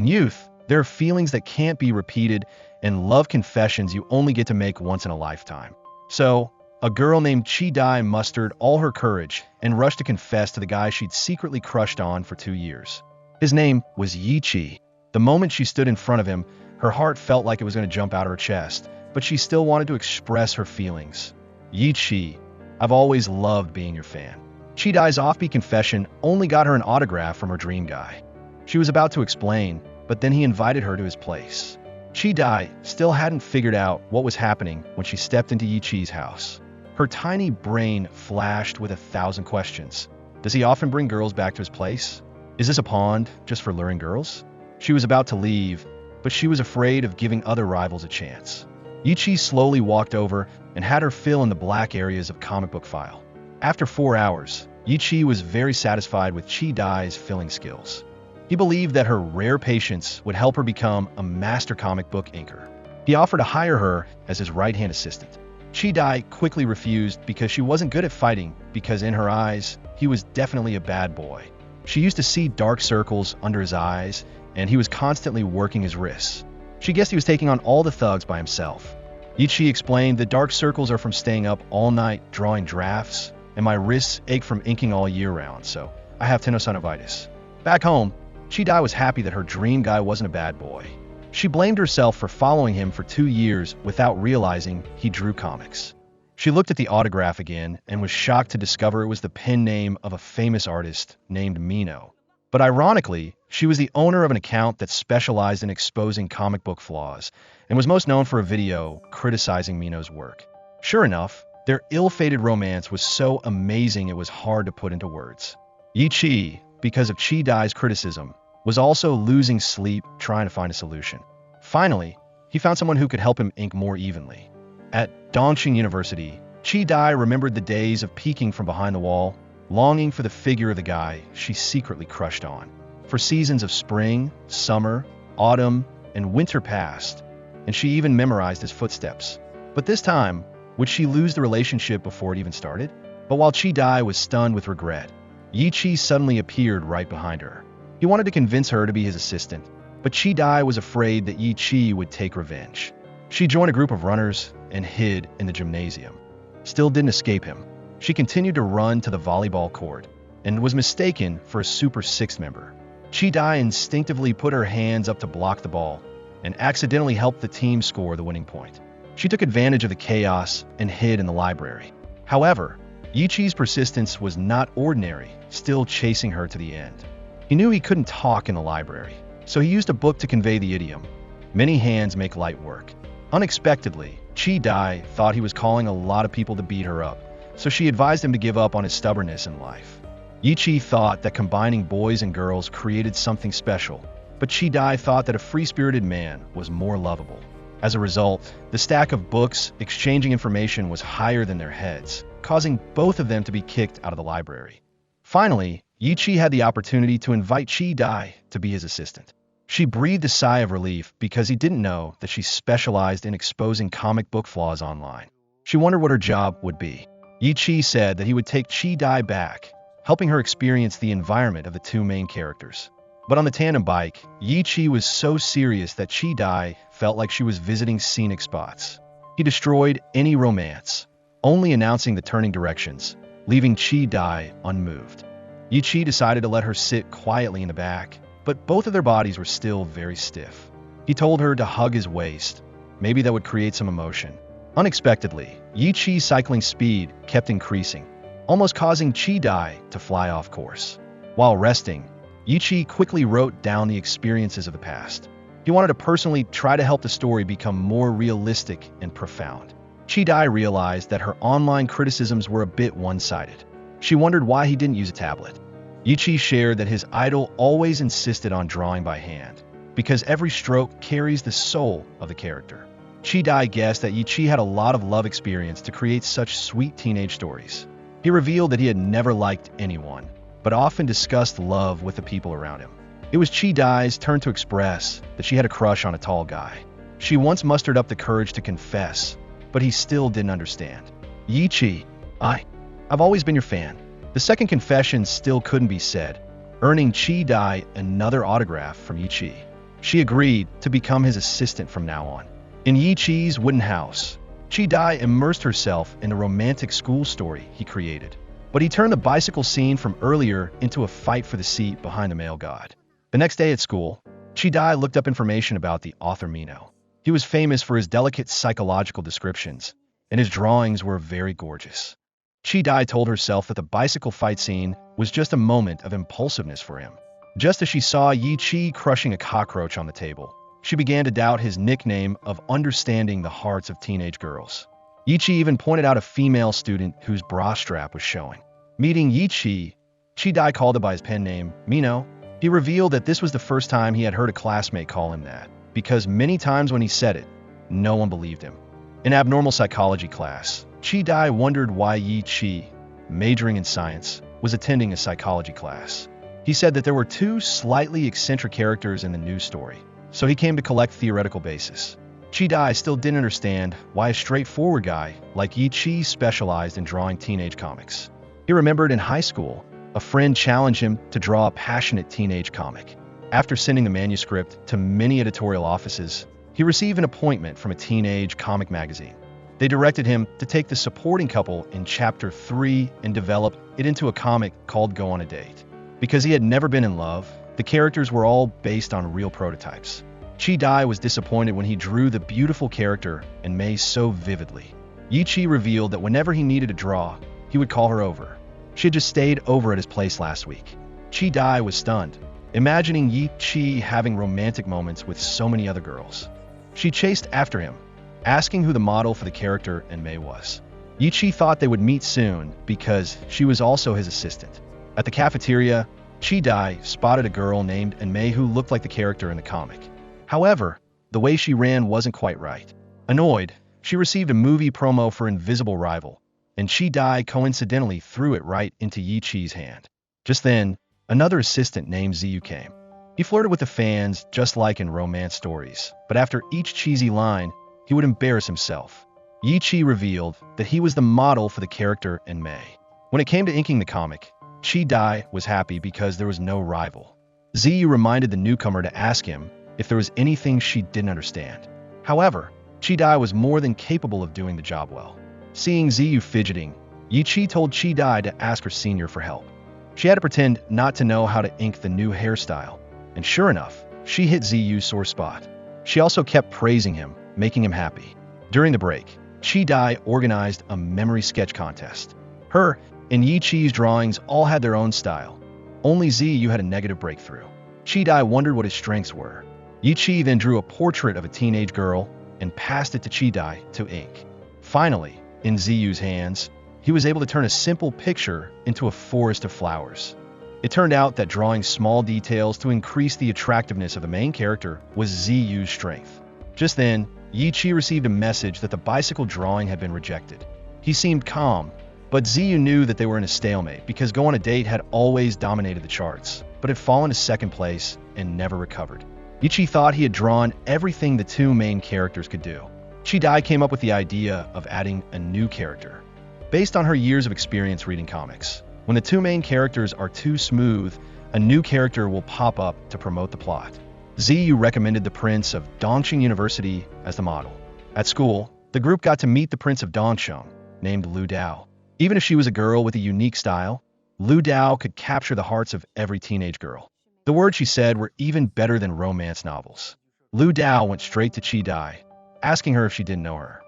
In youth, there are feelings that can't be repeated and love confessions you only get to make once in a lifetime. So, a girl named Chi Dai mustered all her courage and rushed to confess to the guy she'd secretly crushed on for 2 years. His name was Yi Chi. The moment she stood in front of him, her heart felt like it was going to jump out of her chest, but she still wanted to express her feelings. Yi Chi, I've always loved being your fan. Chi Dai's offbeat confession only got her an autograph from her dream guy. She was about to explain, but then he invited her to his place. Chi Dai still hadn't figured out what was happening when she stepped into Yi Chi's house. Her tiny brain flashed with 1,000 questions. Does he often bring girls back to his place? Is this a pond just for luring girls? She was about to leave, but she was afraid of giving other rivals a chance. Yi Chi slowly walked over and had her fill in the black areas of comic book file. After 4 hours, Yi Chi was very satisfied with Chi Dai's filling skills. He believed that her rare patience would help her become a master comic book inker. He offered to hire her as his right-hand assistant. Chi Dai quickly refused because she wasn't good at fighting, because in her eyes, he was definitely a bad boy. She used to see dark circles under his eyes, and he was constantly working his wrists. She guessed he was taking on all the thugs by himself. Yi Chi explained, the dark circles are from staying up all night drawing drafts, and my wrists ache from inking all year round, so I have tenosynovitis. Back home, Chi Dai was happy that her dream guy wasn't a bad boy. She blamed herself for following him for 2 years without realizing he drew comics. She looked at the autograph again and was shocked to discover it was the pen name of a famous artist named Mino. But ironically, she was the owner of an account that specialized in exposing comic book flaws and was most known for a video criticizing Mino's work. Sure enough, their ill-fated romance was so amazing it was hard to put into words. Yi Chi, because of Chi Dai's criticism, was also losing sleep trying to find a solution. Finally, he found someone who could help him ink more evenly. At Dongqing University, Chi Dai remembered the days of peeking from behind the wall, longing for the figure of the guy she secretly crushed on. For seasons of spring, summer, autumn, and winter passed, and she even memorized his footsteps. But this time, would she lose the relationship before it even started? But while Chi Dai was stunned with regret, Yi Chi suddenly appeared right behind her. He wanted to convince her to be his assistant, but Chi Dai was afraid that Yi Chi would take revenge. She joined a group of runners and hid in the gymnasium. Still didn't escape him. She continued to run to the volleyball court and was mistaken for a Super 6 member. Chi Dai instinctively put her hands up to block the ball and accidentally helped the team score the winning point. She took advantage of the chaos and hid in the library. However, Yi Chi's persistence was not ordinary, still chasing her to the end. He knew he couldn't talk in the library, so he used a book to convey the idiom, "Many hands make light work." Unexpectedly, Chi Dai thought he was calling a lot of people to beat her up, so she advised him to give up on his stubbornness in life. Yi Chi thought that combining boys and girls created something special, but Chi Dai thought that a free-spirited man was more lovable. As a result, the stack of books exchanging information was higher than their heads, causing both of them to be kicked out of the library. Finally, Yi Chi had the opportunity to invite Chi Dai to be his assistant. She breathed a sigh of relief because he didn't know that she specialized in exposing comic book flaws online. She wondered what her job would be. Yi Chi said that he would take Chi Dai back, helping her experience the environment of the two main characters. But on the tandem bike, Yi Chi was so serious that Chi Dai felt like she was visiting scenic spots. He destroyed any romance, only announcing the turning directions, leaving Chi Dai unmoved. Yi Chi decided to let her sit quietly in the back, but both of their bodies were still very stiff. He told her to hug his waist. Maybe that would create some emotion. Unexpectedly, Yi Chi's cycling speed kept increasing, almost causing Chi Dai to fly off course. While resting, Yi Chi quickly wrote down the experiences of the past. He wanted to personally try to help the story become more realistic and profound. Chi Dai realized that her online criticisms were a bit one-sided. She wondered why he didn't use a tablet. Yi Chi shared that his idol always insisted on drawing by hand, because every stroke carries the soul of the character. Chi Dai guessed that Yi Chi had a lot of love experience to create such sweet teenage stories. He revealed that he had never liked anyone, but often discussed love with the people around him. It was Chi Dai's turn to express that she had a crush on a tall guy. She once mustered up the courage to confess, but he still didn't understand. Yi Chi, I've always been your fan. The second confession still couldn't be said, earning Chi Dai another autograph from Yi Chi. She agreed to become his assistant from now on. In Yi Chi's wooden house, Chi Dai immersed herself in the romantic school story he created. But he turned the bicycle scene from earlier into a fight for the seat behind the male god. The next day at school, Chi Dai looked up information about the author Mino. He was famous for his delicate psychological descriptions, and his drawings were very gorgeous. Chi Dai told herself that the bicycle fight scene was just a moment of impulsiveness for him. Just as she saw Yi Chi crushing a cockroach on the table, she began to doubt his nickname of understanding the hearts of teenage girls. Yi Chi even pointed out a female student whose bra strap was showing. Meeting Yi Chi, Chi Dai called him by his pen name, Mino. He revealed that this was the first time he had heard a classmate call him that, because many times when he said it, no one believed him. In abnormal psychology class, Chi Dai wondered why Yi Chi, majoring in science, was attending a psychology class. He said that there were two slightly eccentric characters in the news story, so he came to collect theoretical basis. Chi Dai still didn't understand why a straightforward guy like Yi Chi specialized in drawing teenage comics. He remembered in high school, a friend challenged him to draw a passionate teenage comic. After sending the manuscript to many editorial offices, he received an appointment from a teenage comic magazine. They directed him to take the supporting couple in Chapter 3 and develop it into a comic called Go on a Date. Because he had never been in love, the characters were all based on real prototypes. Chi Dai was disappointed when he drew the beautiful character and Mei so vividly. Yi Chi revealed that whenever he needed a draw, he would call her over. She had just stayed over at his place last week. Chi Dai was stunned, imagining Yi Chi having romantic moments with so many other girls. She chased after him, asking who the model for the character and Mei was. Yi Chi thought they would meet soon because she was also his assistant. At the cafeteria, Chi Dai spotted a girl named Mei who looked like the character in the comic. However, the way she ran wasn't quite right. Annoyed, she received a movie promo for Invisible Rival, and Chi Dai coincidentally threw it right into Yi Chi's hand. Just then, another assistant named Ziyu came. He flirted with the fans just like in romance stories, but after each cheesy line, he would embarrass himself. Yi Chi revealed that he was the model for the character in Mei. When it came to inking the comic, Chi Dai was happy because there was no rival. Ziyu reminded the newcomer to ask him if there was anything she didn't understand. However, Chi Dai was more than capable of doing the job well. Seeing Ziyu fidgeting, Yi Chi told Chi Dai to ask her senior for help. She had to pretend not to know how to ink the new hairstyle, and sure enough, she hit Ziyu's sore spot. She also kept praising him, making him happy. During the break, Chi Dai organized a memory sketch contest. Her and Yi Chi's drawings all had their own style. Only Ziyu had a negative breakthrough. Chi Dai wondered what his strengths were. Yi Chi then drew a portrait of a teenage girl and passed it to Chi Dai to ink. Finally, in Ziyu's hands, he was able to turn a simple picture into a forest of flowers. It turned out that drawing small details to increase the attractiveness of the main character was Ziyu's strength. Just then, Yi Chi received a message that the bicycle drawing had been rejected. He seemed calm, but Ziyu knew that they were in a stalemate because Go on a Date had always dominated the charts, but had fallen to second place and never recovered. Yi Chi thought he had drawn everything the two main characters could do. Chi Dai came up with the idea of adding a new character. Based on her years of experience reading comics, when the two main characters are too smooth, a new character will pop up to promote the plot. Ziyu recommended the prince of Dongqing University as the model. At school, the group got to meet the prince of Dongsheng, named Lu Dao. Even if she was a girl with a unique style, Lu Dao could capture the hearts of every teenage girl. The words she said were even better than romance novels. Lu Dao went straight to Chi Dai, asking her if she didn't know her.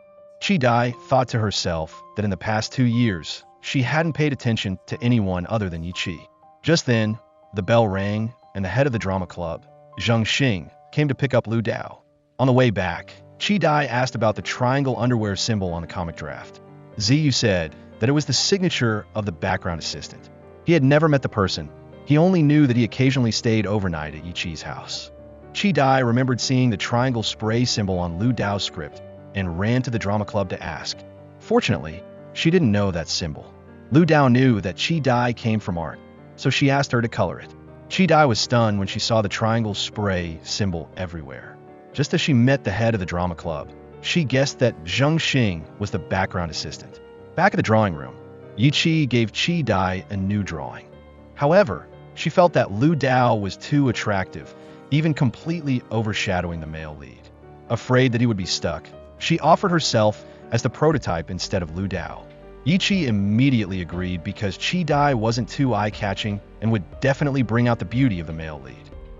Chi Dai thought to herself that in the past 2 years, she hadn't paid attention to anyone other than Yi Chi. Just then, the bell rang, and the head of the drama club, Zheng Xing, came to pick up Lu Dao. On the way back, Chi Dai asked about the triangle underwear symbol on the comic draft. Ziyu said that it was the signature of the background assistant. He had never met the person. He only knew that he occasionally stayed overnight at Yi Chi's house. Chi Dai remembered seeing the triangle spray symbol on Lu Dao's script and ran to the drama club to ask. Fortunately, she didn't know that symbol. Lu Dao knew that Chi Dai came from art, so she asked her to color it. Chi Dai was stunned when she saw the triangle spray symbol everywhere. Just as she met the head of the drama club, she guessed that Zheng Xing was the background assistant. Back at the drawing room, Yi Chi gave Chi Dai a new drawing. However, she felt that Lu Dao was too attractive even completely overshadowing the male lead. Afraid that he would be stuck, she offered herself as the prototype instead of Lu Dao. Yi Chi immediately agreed because Chi Dai wasn't too eye-catching and would definitely bring out the beauty of the male lead.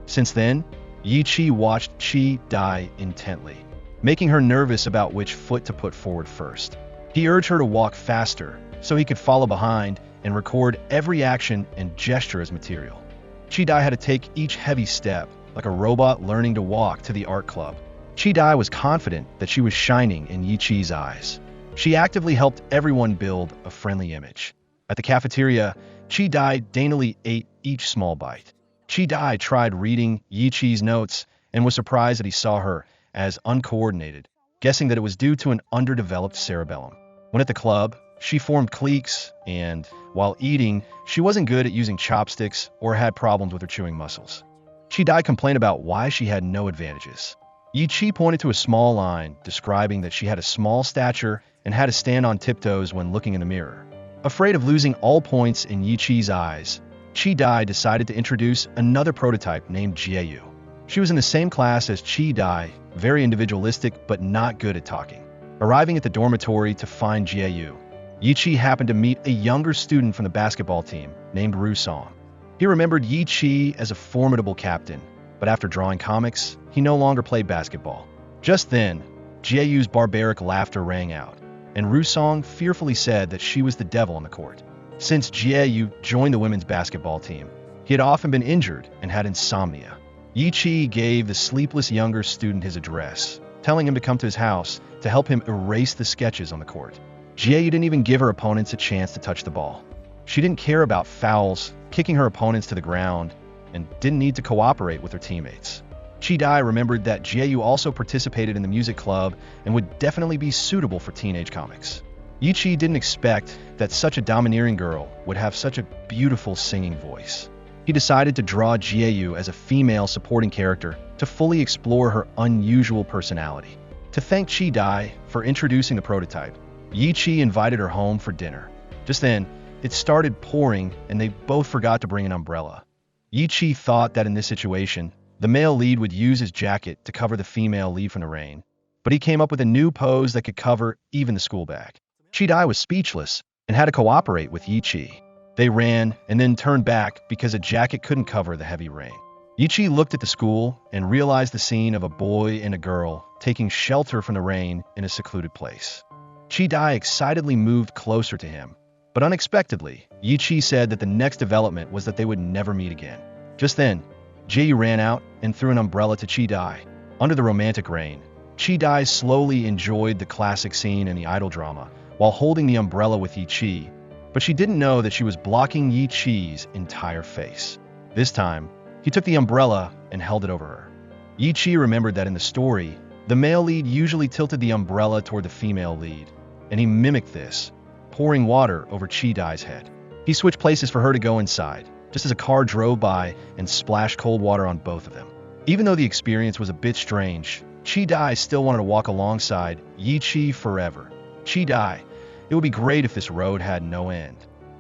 Since then, Yi Chi watched Chi Dai intently, making her nervous about which foot to put forward first. He urged her to walk faster so he could follow behind and record every action and gesture as material. Chi Dai had to take each heavy step, like a robot learning to walk to the art club. Chi Dai was confident that she was shining in Yi Chi's eyes. She actively helped everyone build a friendly image. At the cafeteria, Chi Dai daintily ate each small bite. Chi Dai tried reading Yi Chi's notes and was surprised that he saw her as uncoordinated, guessing that it was due to an underdeveloped cerebellum. When at the club, she formed cliques, and while eating, she wasn't good at using chopsticks or had problems with her chewing muscles. Chi Dai complained about why she had no advantages. Yi Chi pointed to a small line, describing that she had a small stature and had to stand on tiptoes when looking in the mirror. Afraid of losing all points in Yi Chi's eyes, Chi Dai decided to introduce another prototype named Jieyu. She was in the same class as Chi Dai, very individualistic but not good at talking. Arriving at the dormitory to find Jieyu, Yi Chi happened to meet a younger student from the basketball team named Ru Song. He remembered Yi Chi as a formidable captain, but after drawing comics, he no longer played basketball. Just then, Jieyu's barbaric laughter rang out, and Ru Song fearfully said that she was the devil on the court. Since Jieyu joined the women's basketball team, he had often been injured and had insomnia. Yi Chi gave the sleepless younger student his address, telling him to come to his house to help him erase the sketches on the court. Jieyu didn't even give her opponents a chance to touch the ball. She didn't care about fouls, kicking her opponents to the ground, and didn't need to cooperate with her teammates. Chi Dai remembered that Jieyu also participated in the music club and would definitely be suitable for teenage comics. Yi Chi didn't expect that such a domineering girl would have such a beautiful singing voice. He decided to draw Jieyu as a female supporting character to fully explore her unusual personality. To thank Chi Dai for introducing the prototype, Yi Chi invited her home for dinner. Just then, it started pouring and they both forgot to bring an umbrella. Yi Chi thought that in this situation, the male lead would use his jacket to cover the female lead from the rain, but he came up with a new pose that could cover even the school bag. Chi Dai was speechless and had to cooperate with Yi Chi. They ran and then turned back because a jacket couldn't cover the heavy rain. Yi Chi looked at the school and realized the scene of a boy and a girl taking shelter from the rain in a secluded place. Chi Dai excitedly moved closer to him, but unexpectedly, Yi Chi said that the next development was that they would never meet again. Just then, Jieyu ran out and threw an umbrella to Chi Dai. Under the romantic rain, Chi Dai slowly enjoyed the classic scene in the idol drama while holding the umbrella with Yi Chi, but she didn't know that she was blocking Yi Chi's entire face. This time, he took the umbrella and held it over her. Yi Chi remembered that in the story, the male lead usually tilted the umbrella toward the female lead, and he mimicked this, pouring water over Chi Dai's head. He switched places for her to go inside, just as a car drove by and splashed cold water on both of them. Even though the experience was a bit strange, Chi Dai still wanted to walk alongside Yi Chi forever. Chi Dai, it would be great if this road had no end.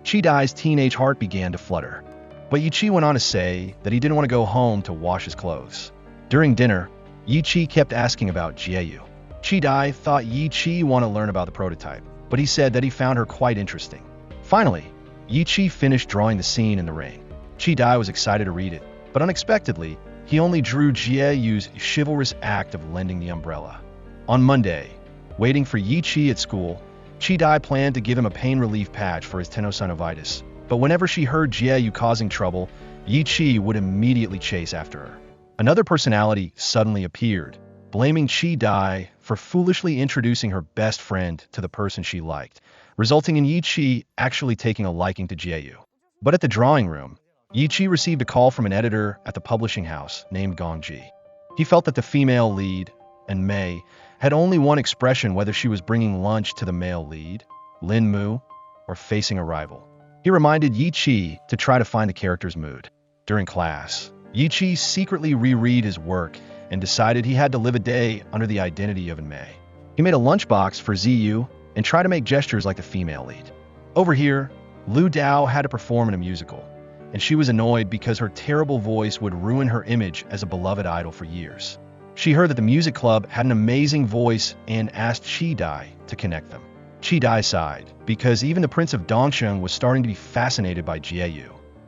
Chi Dai's teenage heart began to flutter, but Yi Chi went on to say that he didn't want to go home to wash his clothes. During dinner, Yi Chi kept asking about Jieyu. Chi Dai thought Yi Chi wanted to learn about the prototype, but he said that he found her quite interesting. Finally, Yi Chi finished drawing the scene in the rain. Chi Dai was excited to read it, but unexpectedly, he only drew Jieyu's chivalrous act of lending the umbrella. On Monday, waiting for Yi Chi at school, Chi Dai planned to give him a pain relief patch for his tenosynovitis, but whenever she heard Jieyu causing trouble, Yi Chi would immediately chase after her. Another personality suddenly appeared, blaming Chi Dai for foolishly introducing her best friend to the person she liked, resulting in Yi Chi actually taking a liking to Jieyu. But at the drawing room, Yi Chi received a call from an editor at the publishing house named Gongji. He felt that the female lead, and Mei, had only one expression whether she was bringing lunch to the male lead, Lin Mu, or facing a rival. He reminded Yi Chi to try to find the character's mood. During class, Yi Chi secretly reread his work and decided he had to live a day under the identity of Mei. He made a lunchbox for Ziyu and tried to make gestures like the female lead. Over here, Lu Dao had to perform in a musical, and she was annoyed because her terrible voice would ruin her image as a beloved idol for years. She heard that the music club had an amazing voice and asked Chi-Dai to connect them. Chi-Dai sighed, because even the Prince of Dongsheng was starting to be fascinated by Jie.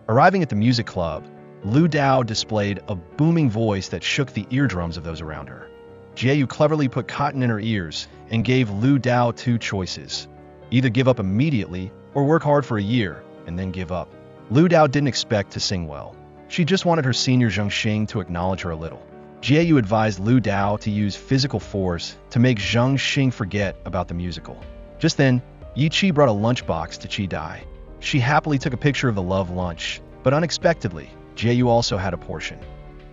Arriving at the music club, Lu Dao displayed a booming voice that shook the eardrums of those around her. Jie cleverly put cotton in her ears and gave Lu Dao two choices: either give up immediately or work hard for a year and then give up. Lu Dao didn't expect to sing well. She just wanted her senior Zheng Xing to acknowledge her a little. Jie advised Lu Dao to use physical force to make Zheng Xing forget about the musical. Just then, Yi Qi brought a lunchbox to Chi-Dai. She happily took a picture of the love lunch, but unexpectedly, Jie also had a portion.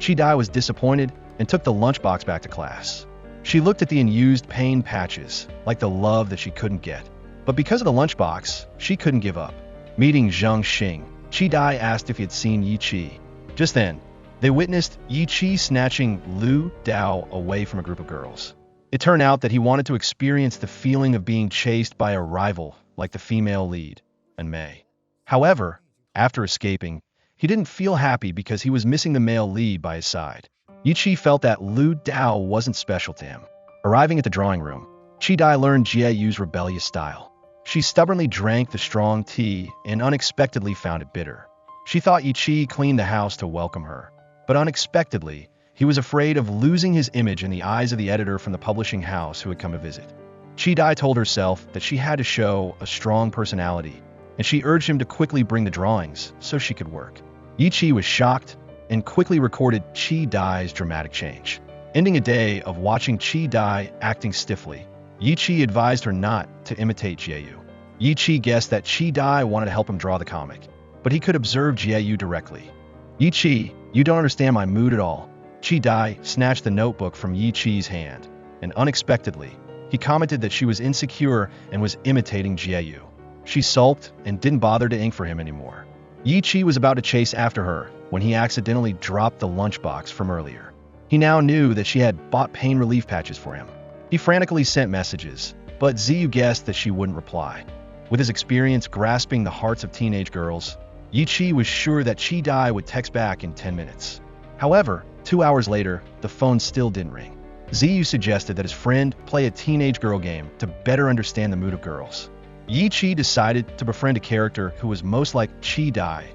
Chi-Dai was disappointed and took the lunchbox back to class. She looked at the unused pain patches, like the love that she couldn't get. But because of the lunchbox, she couldn't give up. Meeting Zheng Xing, Chi-Dai asked if he had seen Yi Qi. Just then, they witnessed Yi Qi snatching Lu Dao away from a group of girls. It turned out that he wanted to experience the feeling of being chased by a rival like the female lead, and Mei. However, after escaping, he didn't feel happy because he was missing the male lead by his side. Yi Qi felt that Lu Dao wasn't special to him. Arriving at the drawing room, Chi-Dai learned Jieyu's rebellious style. She stubbornly drank the strong tea and unexpectedly found it bitter. She thought Yi Qi cleaned the house to welcome her, but unexpectedly, he was afraid of losing his image in the eyes of the editor from the publishing house who had come to visit. Chi-Dai told herself that she had to show a strong personality, and she urged him to quickly bring the drawings so she could work. Yi Qi was shocked and quickly recorded Chi-Dai's dramatic change. Ending a day of watching Chi-Dai acting stiffly, Yi Qi advised her not to imitate Jieyu. Yi Qi guessed that Chi-Dai wanted to help him draw the comic, but he could observe Jieyu directly. Yi Qi, you don't understand my mood at all. Chi-Dai snatched the notebook from Yi Qi's hand, and unexpectedly, he commented that she was insecure and was imitating Jieyu. She sulked and didn't bother to ink for him anymore. Yi Qi was about to chase after her when he accidentally dropped the lunchbox from earlier. He now knew that she had bought pain relief patches for him. He frantically sent messages, but Ziyu guessed that she wouldn't reply. With his experience grasping the hearts of teenage girls, Yi Qi was sure that Chi-Dai would text back in 10 minutes. However, 2 hours later, the phone still didn't ring. Ziyu suggested that his friend play a teenage girl game to better understand the mood of girls. Yi Qi decided to befriend a character who was most like Chi-Dai,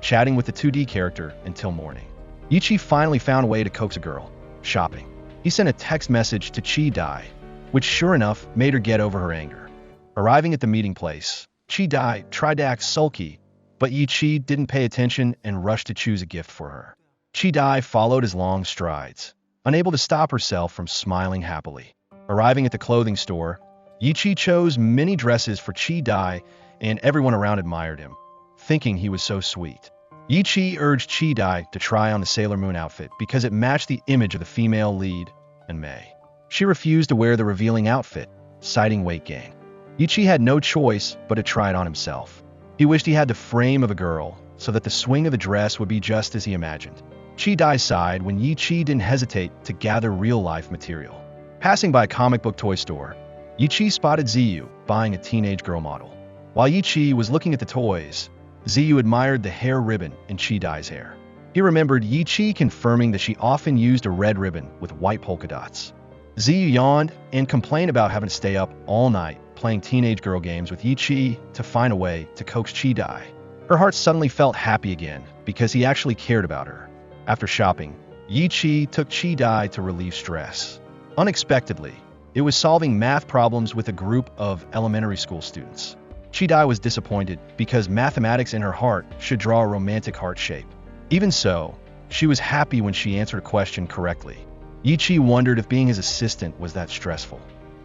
chatting with the 2D character until morning. Yi Qi finally found a way to coax a girl, shopping. He sent a text message to Chi-Dai, which sure enough made her get over her anger. Arriving at the meeting place, Chi-Dai tried to act sulky, but Yi Qi didn't pay attention and rushed to choose a gift for her. Chi-Dai followed his long strides, unable to stop herself from smiling happily. Arriving at the clothing store, Yi Qi chose many dresses for Chi-Dai, and everyone around admired him, thinking he was so sweet. Yi Qi urged Chi-Dai to try on the Sailor Moon outfit because it matched the image of the female lead, and Mei. She refused to wear the revealing outfit, citing weight gain. Yi Qi had no choice but to try it on himself. He wished he had the frame of a girl so that the swing of the dress would be just as he imagined. Chi-Dai sighed when Yi Qi didn't hesitate to gather real-life material. Passing by a comic book toy store, Yi Qi spotted Ziyu buying a teenage girl model. While Yi Qi was looking at the toys, Ziyu admired the hair ribbon in Chi-Dai's hair. He remembered Yi Qi confirming that she often used a red ribbon with white polka dots. Ziyu yawned and complained about having to stay up all night playing teenage girl games with Yi Qi to find a way to coax Chi-Dai. Her heart suddenly felt happy again because he actually cared about her. After shopping, Yi Qi took Chi-Dai to relieve stress. Unexpectedly, it was solving math problems with a group of elementary school students. Chi-Dai was disappointed because mathematics in her heart should draw a romantic heart shape. Even so, she was happy when she answered a question correctly. Yi Qi wondered if being his assistant was that stressful.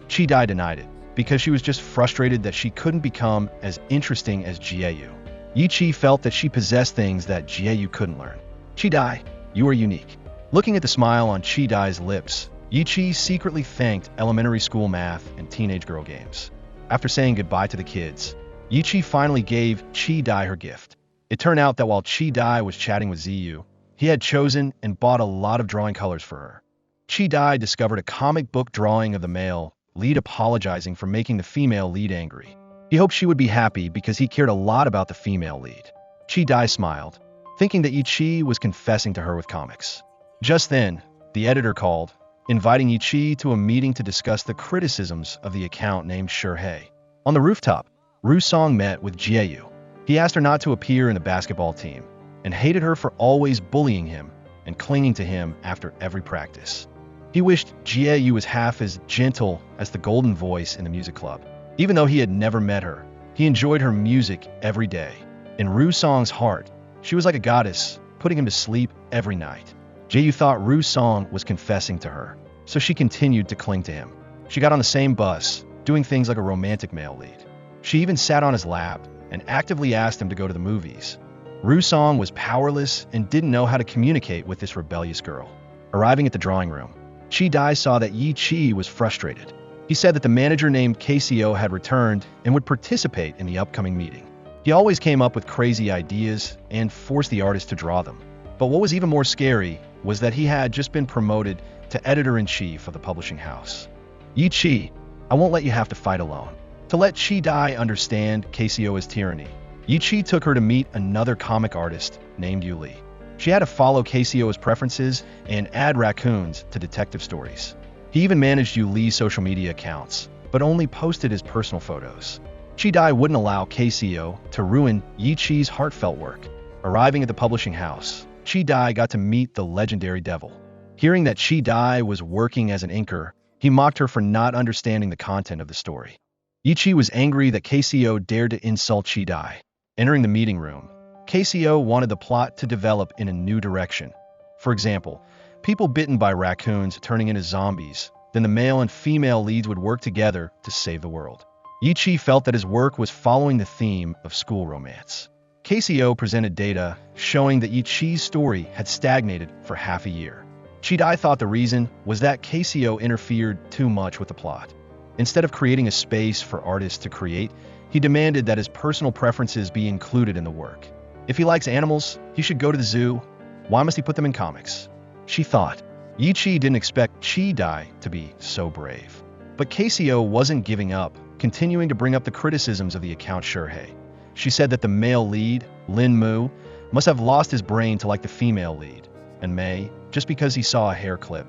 Chi-Dai denied it, because she was just frustrated that she couldn't become as interesting as Jieyu. Yi Qi felt that she possessed things that Jieyu couldn't learn. Chi-Dai, you are unique. Looking at the smile on Chi-Dai's lips, Yi Qi secretly thanked elementary school math and teenage girl games. After saying goodbye to the kids, Yi Qi finally gave Chi-Dai her gift. It turned out that while Chi-Dai was chatting with Ziyu, he had chosen and bought a lot of drawing colors for her. Chi-Dai discovered a comic book drawing of the male lead apologizing for making the female lead angry. He hoped she would be happy because he cared a lot about the female lead. Chi-Dai smiled, thinking that Yi Chi was confessing to her with comics. Just then, the editor called, inviting Yi Chi to a meeting to discuss the criticisms of the account named Shurhei. On the rooftop, Ru Song met with Jieyu. He asked her not to appear in the basketball team, and hated her for always bullying him and clinging to him after every practice. He wished Jieyu was half as gentle as the golden voice in the music club. Even though he had never met her, he enjoyed her music every day. In Ru Song's heart, she was like a goddess, putting him to sleep every night. Jieyu thought Ru Song was confessing to her, so she continued to cling to him. She got on the same bus, doing things like a romantic male lead. She even sat on his lap and actively asked him to go to the movies. Ru Song was powerless and didn't know how to communicate with this rebellious girl. Arriving at the drawing room, Chi Dai saw that Yi Chi was frustrated. He said that the manager named KCO had returned and would participate in the upcoming meeting. He always came up with crazy ideas and forced the artist to draw them. But what was even more scary was that he had just been promoted to editor-in-chief of the publishing house. Yi Chi, I won't let you have to fight alone. To let Chi Dai understand KCO's tyranny, Yi Chi took her to meet another comic artist named Yu Li. She had to follow KCO's preferences and add raccoons to detective stories. He even managed Yu Li's social media accounts, but only posted his personal photos. Chi Dai wouldn't allow KCO to ruin Yi Chi's heartfelt work. Arriving at the publishing house, Chi Dai got to meet the legendary Devil. Hearing that Chi Dai was working as an inker, he mocked her for not understanding the content of the story. Yi Chi was angry that KCO dared to insult Chi Dai. Entering the meeting room, KCO wanted the plot to develop in a new direction. For example, people bitten by raccoons turning into zombies, then the male and female leads would work together to save the world. Yi Chi felt that his work was following the theme of school romance. KCO presented data showing that Yi Chi's story had stagnated for half a year. Chi Dai thought the reason was that KCO interfered too much with the plot. Instead of creating a space for artists to create, he demanded that his personal preferences be included in the work. If he likes animals, he should go to the zoo. Why must he put them in comics? She thought. Yi Chi didn't expect Chi Dai to be so brave. But KCO wasn't giving up, continuing to bring up the criticisms of the account Shurhei. She said that the male lead, Lin Mu, must have lost his brain to like the female lead, and Mei, just because he saw a hair clip.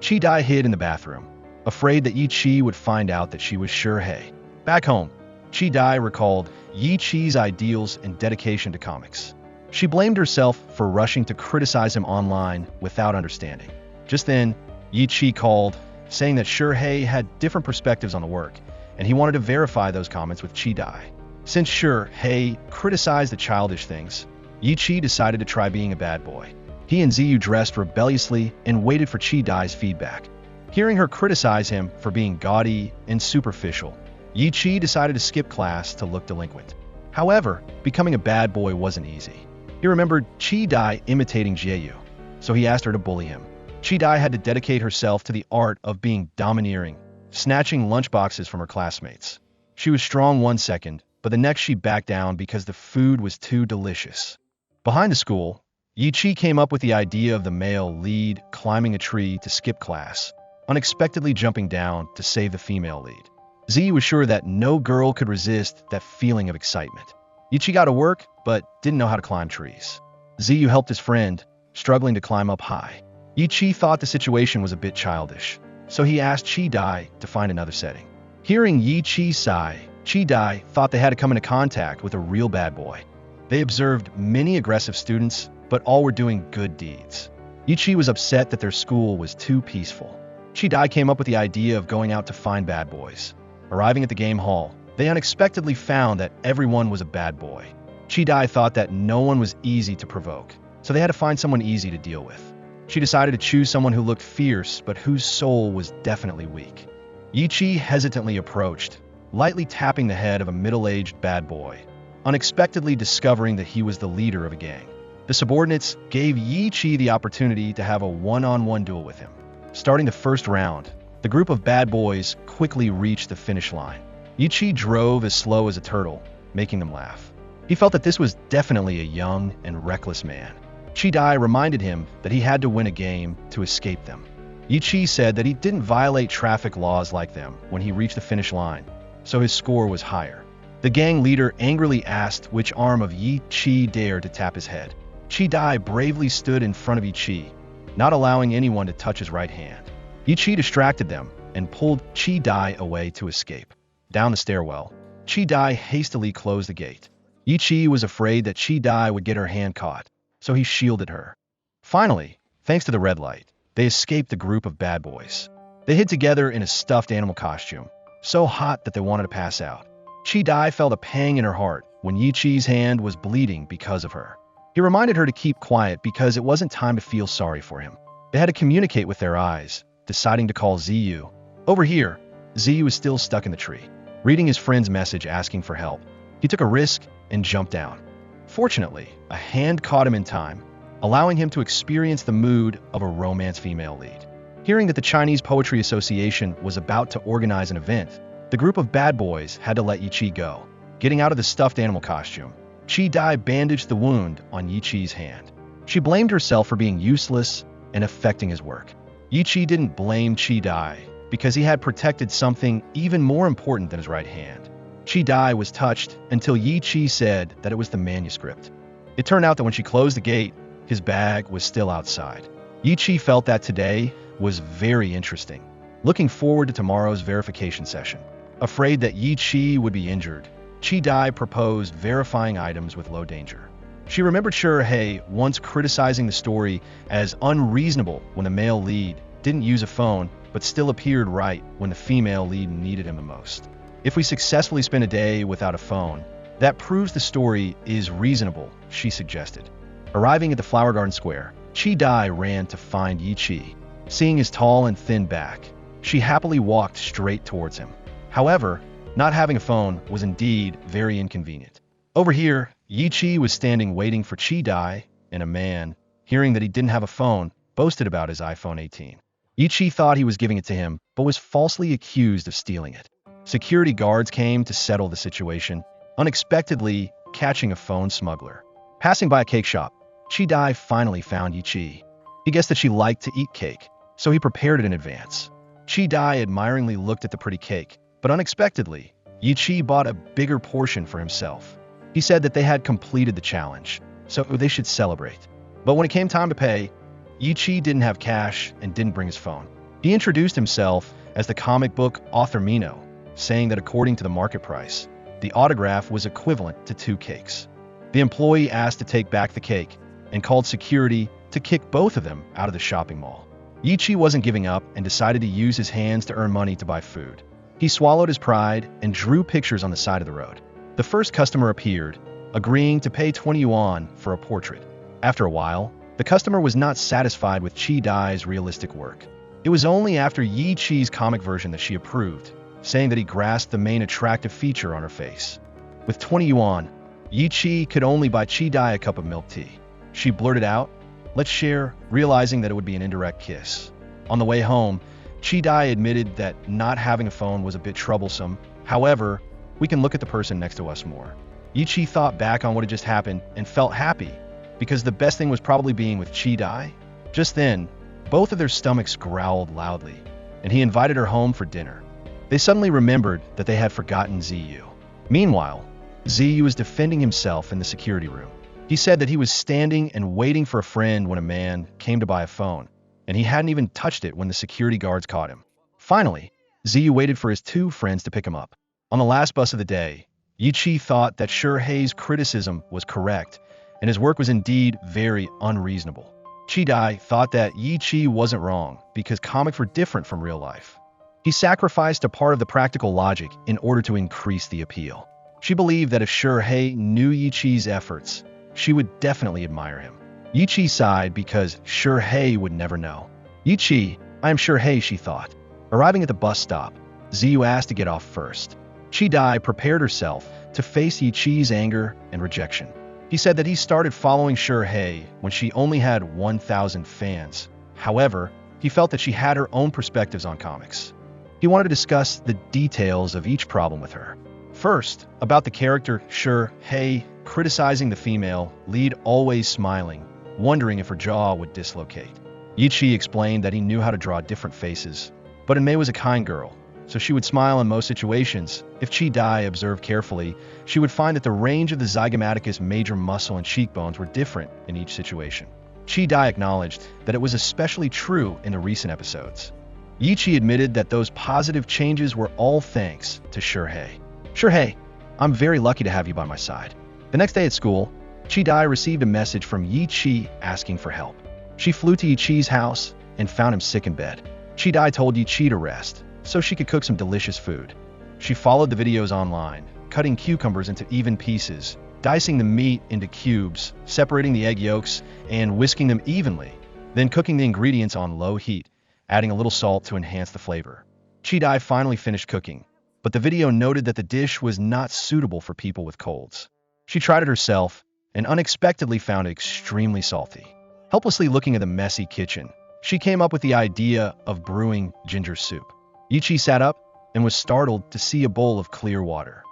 Chi Dai hid in the bathroom, afraid that Yi Chi would find out that she was Shurhei. Back home, Chi Dai recalled Yi Chi's ideals and dedication to comics. She blamed herself for rushing to criticize him online without understanding. Just then, Yi Chi called, saying that Shurhei had different perspectives on the work, and he wanted to verify those comments with Chi Dai. Since Shurhei criticized the childish things, Yi Chi decided to try being a bad boy. He and Ziyu dressed rebelliously and waited for Chi Dai's feedback. Hearing her criticize him for being gaudy and superficial, Yi Chi decided to skip class to look delinquent. However, becoming a bad boy wasn't easy. He remembered Chi Dai imitating Jieyu, so he asked her to bully him. Chi Dai had to dedicate herself to the art of being domineering, snatching lunchboxes from her classmates. She was strong 1 second, but the next she backed down because the food was too delicious. Behind the school, Yi Chi came up with the idea of the male lead climbing a tree to skip class, unexpectedly jumping down to save the female lead. Z was sure that no girl could resist that feeling of excitement. Yi Chi got to work, but didn't know how to climb trees. Ziyu helped his friend, struggling to climb up high. Yi Chi thought the situation was a bit childish, so he asked Chi Dai to find another setting. Hearing Yi Chi sigh, Chi Dai thought they had to come into contact with a real bad boy. They observed many aggressive students, but all were doing good deeds. Yi Chi was upset that their school was too peaceful. Chi Dai came up with the idea of going out to find bad boys. Arriving at the game hall, they unexpectedly found that everyone was a bad boy. Chi Dai thought that no one was easy to provoke, so they had to find someone easy to deal with. She decided to choose someone who looked fierce but whose soul was definitely weak. Yi Chi hesitantly approached, lightly tapping the head of a middle-aged bad boy, unexpectedly discovering that he was the leader of a gang. The subordinates gave Yi Chi the opportunity to have a one-on-one duel with him. Starting the first round, the group of bad boys quickly reached the finish line. Yi Chi drove as slow as a turtle, making them laugh. He felt that this was definitely a young and reckless man. Chi Dai reminded him that he had to win a game to escape them. Yi Chi said that he didn't violate traffic laws like them when he reached the finish line, so his score was higher. The gang leader angrily asked which arm of Yi Chi dared to tap his head. Chi Dai bravely stood in front of Yi Chi, not allowing anyone to touch his right hand. Yi Chi distracted them and pulled Chi Dai away to escape. Down the stairwell, Chi Dai hastily closed the gate. Yi Chi was afraid that Chi Dai would get her hand caught, so he shielded her. Finally, thanks to the red light, they escaped the group of bad boys. They hid together in a stuffed animal costume, so hot that they wanted to pass out. Chi Dai felt a pang in her heart when Yi Chi's hand was bleeding because of her. He reminded her to keep quiet because it wasn't time to feel sorry for him. They had to communicate with their eyes, deciding to call Ziyu. Over here, Ziyu was still stuck in the tree, reading his friend's message asking for help. He took a risk and jumped down. Fortunately, a hand caught him in time, allowing him to experience the mood of a romance female lead. Hearing that the Chinese Poetry Association was about to organize an event, the group of bad boys had to let Yi Chi go. Getting out of the stuffed animal costume, Chi Dai bandaged the wound on Yi Chi's hand. She blamed herself for being useless and affecting his work. Yi Chi didn't blame Chi Dai because he had protected something even more important than his right hand. Chi Dai was touched until Yi Chi said that it was the manuscript. It turned out that when she closed the gate, his bag was still outside. Yi Chi felt that today was very interesting, looking forward to tomorrow's verification session. Afraid that Yi Chi would be injured, Chi Dai proposed verifying items with low danger. She remembered Shi Hei once criticizing the story as unreasonable when the male lead didn't use a phone but still appeared right when the female lead needed him the most. If we successfully spend a day without a phone, that proves the story is reasonable, she suggested. Arriving at the Flower Garden Square, Chi Dai ran to find Yi Chi. Seeing his tall and thin back, she happily walked straight towards him. However, not having a phone was indeed very inconvenient. Over here, Yi Chi was standing waiting for Chi Dai, and a man, hearing that he didn't have a phone, boasted about his iPhone 18. Yi Chi thought he was giving it to him, but was falsely accused of stealing it. Security guards came to settle the situation, unexpectedly catching a phone smuggler. Passing by a cake shop, Chi Dai finally found Yi Chi. He guessed that she liked to eat cake, so he prepared it in advance. Chi Dai admiringly looked at the pretty cake, but unexpectedly, Yi Chi bought a bigger portion for himself. He said that they had completed the challenge, so they should celebrate. But when it came time to pay, Yi Chi didn't have cash and didn't bring his phone. He introduced himself as the comic book author Mino, saying that according to the market price, the autograph was equivalent to 2 cakes. The employee asked to take back the cake and called security to kick both of them out of the shopping mall. Yi Chi wasn't giving up and decided to use his hands to earn money to buy food. He swallowed his pride and drew pictures on the side of the road. The first customer appeared, agreeing to pay 20 yuan for a portrait. After a while, the customer was not satisfied with Chi Dai's realistic work. It was only after Yi Chi's comic version that she approved, saying that he grasped the main attractive feature on her face. With 20 yuan, Yi Chi could only buy Chi Dai a cup of milk tea. She blurted out, "Let's share," realizing that it would be an indirect kiss. On the way home, Chi Dai admitted that not having a phone was a bit troublesome. However, we can look at the person next to us more. Yi Chi thought back on what had just happened and felt happy, because the best thing was probably being with Chi Dai. Just then, both of their stomachs growled loudly, and he invited her home for dinner. They suddenly remembered that they had forgotten Ziyu. Meanwhile, Ziyu was defending himself in the security room. He said that he was standing and waiting for a friend when a man came to buy a phone, and he hadn't even touched it when the security guards caught him. Finally, Ziyu waited for his 2 friends to pick him up. On the last bus of the day, Yi Chi thought that Shi Hei's criticism was correct, and his work was indeed very unreasonable. Chi Dai thought that Yi Chi wasn't wrong because comics were different from real life. He sacrificed a part of the practical logic in order to increase the appeal. She believed that if Shi Hei knew Yi Chi's efforts, she would definitely admire him. Yi Chi sighed because Shi Hei would never know. Yi Chi, I am Shi Hei, she thought. Arriving at the bus stop, Ziyu asked to get off first. Chi Dai prepared herself to face Yi Chi's anger and rejection. He said that he started following Shi Hei when she only had 1,000 fans. However, he felt that she had her own perspectives on comics. He wanted to discuss the details of each problem with her. First, about the character Shi Hei criticizing the female lead, always smiling, wondering if her jaw would dislocate. Yi Chi explained that he knew how to draw different faces, but In-mei was a kind girl, so she would smile in most situations. If Chi Dai observed carefully, she would find that the range of the zygomaticus major muscle and cheekbones were different in each situation. Chi Dai acknowledged that it was especially true in the recent episodes. Yi Chi admitted that those positive changes were all thanks to Shurhei. Shurhei, I'm very lucky to have you by my side. The next day at school, Chi Dai received a message from Yi Chi asking for help. She flew to Yi Chi's house and found him sick in bed. Chi Dai told Yi Chi to rest so she could cook some delicious food. She followed the videos online, cutting cucumbers into even pieces, dicing the meat into cubes, separating the egg yolks, and whisking them evenly, then cooking the ingredients on low heat, adding a little salt to enhance the flavor. Chi Dai finally finished cooking, but the video noted that the dish was not suitable for people with colds. She tried it herself and unexpectedly found it extremely salty. Helplessly looking at the messy kitchen, she came up with the idea of brewing ginger soup. Yi Chi sat up and was startled to see a bowl of clear water.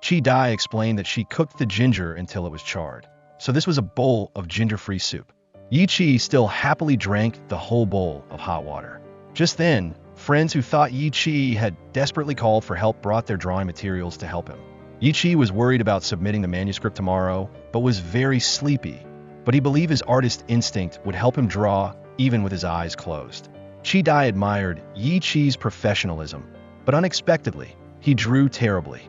Chi Dai explained that she cooked the ginger until it was charred, so this was a bowl of ginger-free soup. Yi Chi still happily drank the whole bowl of hot water. Just then, friends who thought Yi Chi had desperately called for help brought their drawing materials to help him. Yi Chi was worried about submitting the manuscript tomorrow, but was very sleepy. But he believed his artist instinct would help him draw even with his eyes closed. Chi Dai admired Yi Chi's professionalism, but unexpectedly, he drew terribly.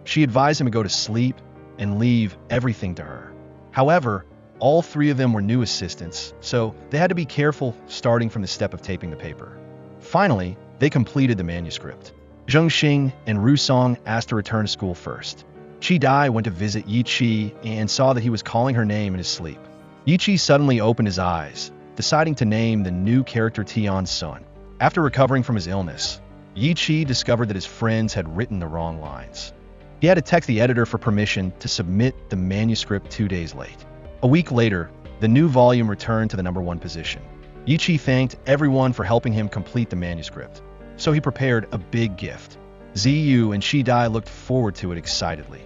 She advised him to go to sleep and leave everything to her. However, all three of them were new assistants, so they had to be careful starting from the step of taping the paper. Finally, they completed the manuscript. Zheng Xing and Ru Song asked to return to school first. Chi Dai went to visit Yi Chi and saw that he was calling her name in his sleep. Yi Chi suddenly opened his eyes, deciding to name the new character Tian's son. After recovering from his illness, Yi Chi discovered that his friends had written the wrong lines. He had to text the editor for permission to submit the manuscript 2 days late. A week later, the new volume returned to the #1 position. Yi Chi thanked everyone for helping him complete the manuscript, so he prepared a big gift. Ziyu and Chi Dai looked forward to it excitedly.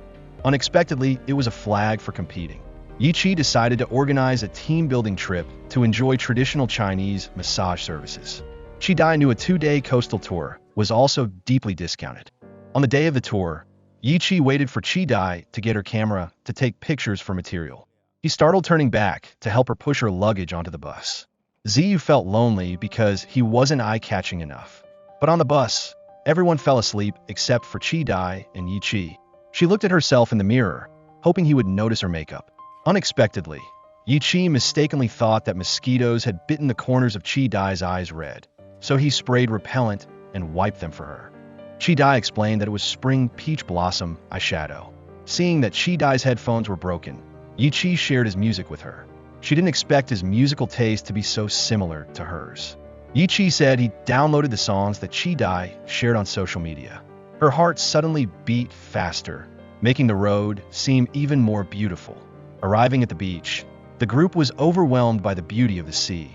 Unexpectedly, it was a flag for competing. Yi Chi decided to organize a team-building trip to enjoy traditional Chinese massage services. Chi Dai knew a 2-day coastal tour was also deeply discounted. On the day of the tour, Yi Chi waited for Chi Dai to get her camera to take pictures for material. He startled turning back to help her push her luggage onto the bus. Ziyu felt lonely because he wasn't eye-catching enough. But on the bus, everyone fell asleep except for Chi Dai and Yi Chi. She looked at herself in the mirror, hoping he would notice her makeup. Unexpectedly, Yi Chi mistakenly thought that mosquitoes had bitten the corners of Chi Dai's eyes red, so he sprayed repellent and wiped them for her. Chi Dai explained that it was spring peach blossom eyeshadow. Seeing that Chi Dai's headphones were broken, Yi Chi shared his music with her. She didn't expect his musical taste to be so similar to hers. Yi Chi said he downloaded the songs that Chi Dai shared on social media. Her heart suddenly beat faster, making the road seem even more beautiful. Arriving at the beach, the group was overwhelmed by the beauty of the sea,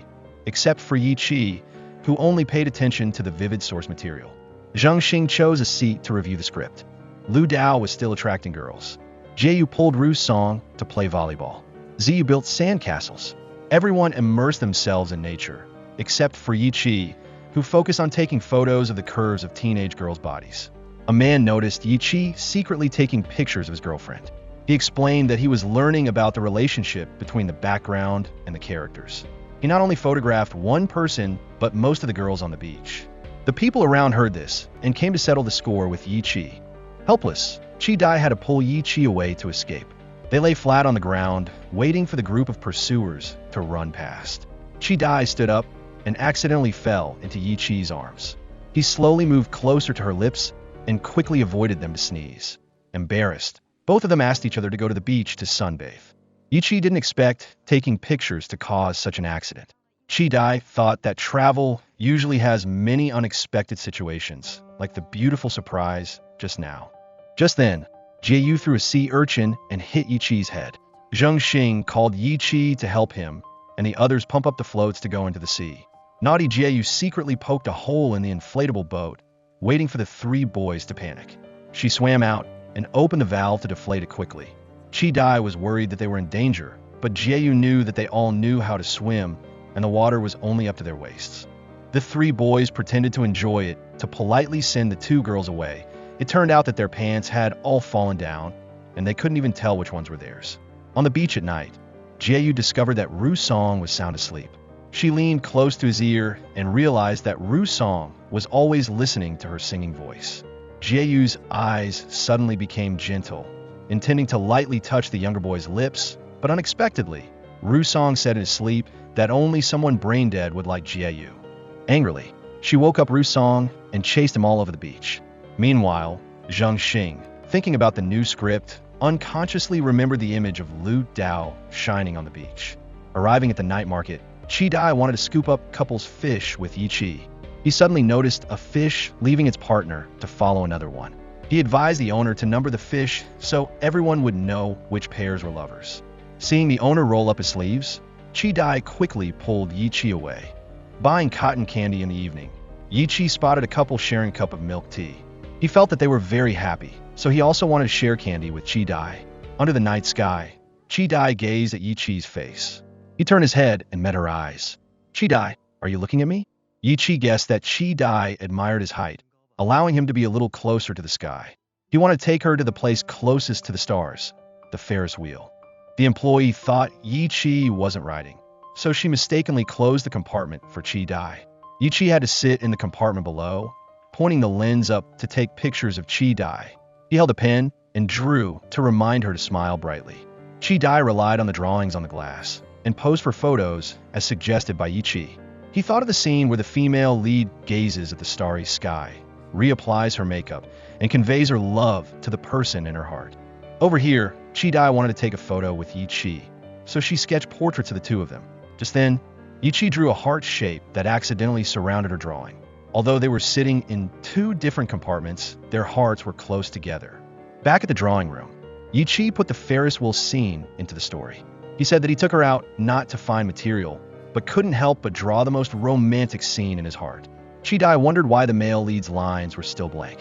except for Yi Chi, who only paid attention to the vivid source material. Zheng Xing chose a seat to review the script. Lu Dao was still attracting girls. Jieyu pulled Ru's song to play volleyball. Ziyu built sandcastles. Everyone immersed themselves in nature, except for Yi Chi, who focused on taking photos of the curves of teenage girls' bodies. A man noticed Yi Chi secretly taking pictures of his girlfriend. He explained that he was learning about the relationship between the background and the characters. He not only photographed one person, but most of the girls on the beach. The people around heard this and came to settle the score with Yi Chi. Helpless, Chi Dai had to pull Yi Chi away to escape. They lay flat on the ground, waiting for the group of pursuers to run past. Chi Dai stood up and accidentally fell into Yi Chi's arms. He slowly moved closer to her lips and quickly avoided them to sneeze. Embarrassed, both of them asked each other to go to the beach to sunbathe. Yi Chi didn't expect taking pictures to cause such an accident. Chi Dai thought that travel usually has many unexpected situations, like the beautiful surprise just now. Just then, Jieyu threw a sea urchin and hit Yi Chi's head. Zheng Xing called Yi Chi to help him, and the others pump up the floats to go into the sea. Naughty Jieyu secretly poked a hole in the inflatable boat, waiting for the 3 boys to panic. She swam out and opened the valve to deflate it quickly. Chi Dai was worried that they were in danger, but Jieyu knew that they all knew how to swim, and the water was only up to their waists. The three boys pretended to enjoy it to politely send the two girls away. It turned out that their pants had all fallen down, and they couldn't even tell which ones were theirs. On the beach at night, Jae-yu discovered that Roo-song was sound asleep. She leaned close to his ear and realized that Roo-song was always listening to her singing voice. Jae-yu's eyes suddenly became gentle, intending to lightly touch the younger boy's lips, but unexpectedly, Roo-song said in his sleep that only someone brain-dead would like Jae-yu. Angrily, she woke up Roo-song and chased him all over the beach. Meanwhile, Zheng Xing, thinking about the new script, unconsciously remembered the image of Lu Dao shining on the beach. Arriving at the night market, Chi-dai wanted to scoop up couple's fish with Yi-chi. He suddenly noticed a fish leaving its partner to follow another one. He advised the owner to number the fish so everyone would know which pairs were lovers. Seeing the owner roll up his sleeves, Chi-dai quickly pulled Yi-chi away. Buying cotton candy in the evening, Yi-chi spotted a couple sharing a cup of milk tea. He felt that they were very happy, so he also wanted to share candy with Chi-dai. Under the night sky, Chi-dai gazed at Yi-chi's face. He turned his head and met her eyes. "Chi-dai, are you looking at me?" Yi-chi guessed that Chi-dai admired his height, allowing him to be a little closer to the sky. He wanted to take her to the place closest to the stars, the Ferris wheel. The employee thought Yi-chi wasn't riding, so she mistakenly closed the compartment for Chi-dai. Yi-chi had to sit in the compartment below, pointing the lens up to take pictures of Chi-dai. He held a pen and drew to remind her to smile brightly. Chi-dai relied on the drawings on the glass and posed for photos as suggested by Yi-chi. He thought of the scene where the female lead gazes at the starry sky, reapplies her makeup, and conveys her love to the person in her heart. Over here, Chi-dai wanted to take a photo with Yi-chi, so she sketched portraits of the two of them. Just then, Yi-chi drew a heart shape that accidentally surrounded her drawing. Although they were sitting in two different compartments, their hearts were close together. Back at the drawing room, Yi-chi put the Ferris wheel scene into the story. He said that he took her out not to find material, but couldn't help but draw the most romantic scene in his heart. Chi-dai wondered why the male lead's lines were still blank.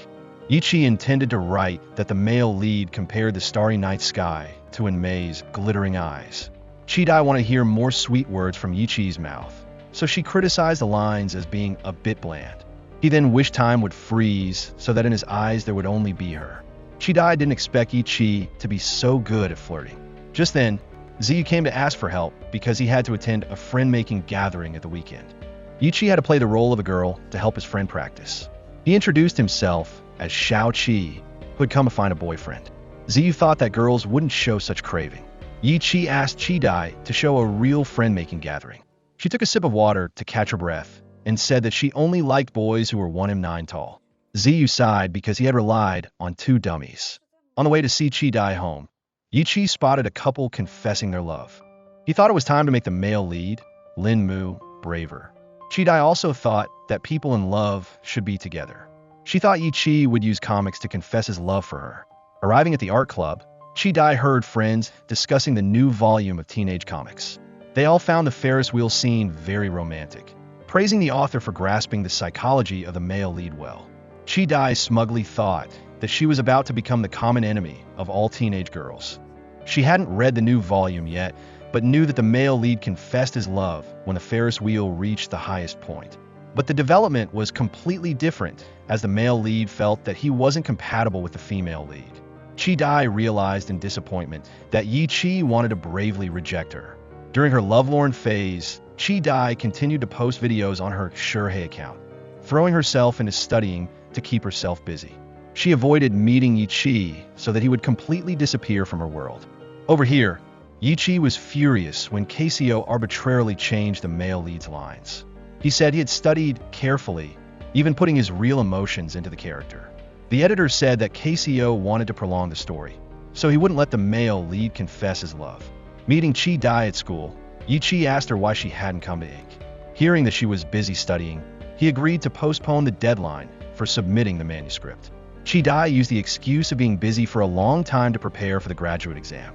Yi-chi intended to write that the male lead compared the starry night sky to En-mei's glittering eyes. Chi-dai wanted to hear more sweet words from Yi-chi's mouth, so she criticized the lines as being a bit bland. He then wished time would freeze so that in his eyes there would only be her. Chi-dai didn't expect Yi-chi to be so good at flirting. Just then, Ziyu came to ask for help because he had to attend a friend-making gathering at the weekend. Yi-chi had to play the role of a girl to help his friend practice. He introduced himself as Shao-chi, who had come to find a boyfriend. Ziyu thought that girls wouldn't show such craving. Yi-chi asked Chi-dai to show a real friend-making gathering. She took a sip of water to catch her breath and said that she only liked boys who were 1m9 tall. Ziyu sighed because he had relied on two dummies. On the way to see Chi-dai home, Yi-chi spotted a couple confessing their love. He thought it was time to make the male lead, Lin-mu, braver. Chi-dai also thought that people in love should be together. She thought Yi-chi would use comics to confess his love for her. Arriving at the art club, Chi-dai heard friends discussing the new volume of teenage comics. They all found the Ferris wheel scene very romantic, praising the author for grasping the psychology of the male lead well. Chi-dai smugly thought that she was about to become the common enemy of all teenage girls. She hadn't read the new volume yet, but knew that the male lead confessed his love when the Ferris wheel reached the highest point. But the development was completely different, as the male lead felt that he wasn't compatible with the female lead. Chi-dai realized in disappointment that Yi-chi wanted to bravely reject her. During her lovelorn phase, Chi-dai continued to post videos on her Shurhei account, throwing herself into studying to keep herself busy. She avoided meeting Yi-chi so that he would completely disappear from her world. Over here, Yi-chi was furious when Casio arbitrarily changed the male lead's lines. He said he had studied carefully, even putting his real emotions into the character. The editor said that Casio wanted to prolong the story, so he wouldn't let the male lead confess his love. Meeting Chi-dai at school, Yi-chi asked her why she hadn't come to ink. Hearing that she was busy studying, he agreed to postpone the deadline for submitting the manuscript. Chi-dai used the excuse of being busy for a long time to prepare for the graduate exam.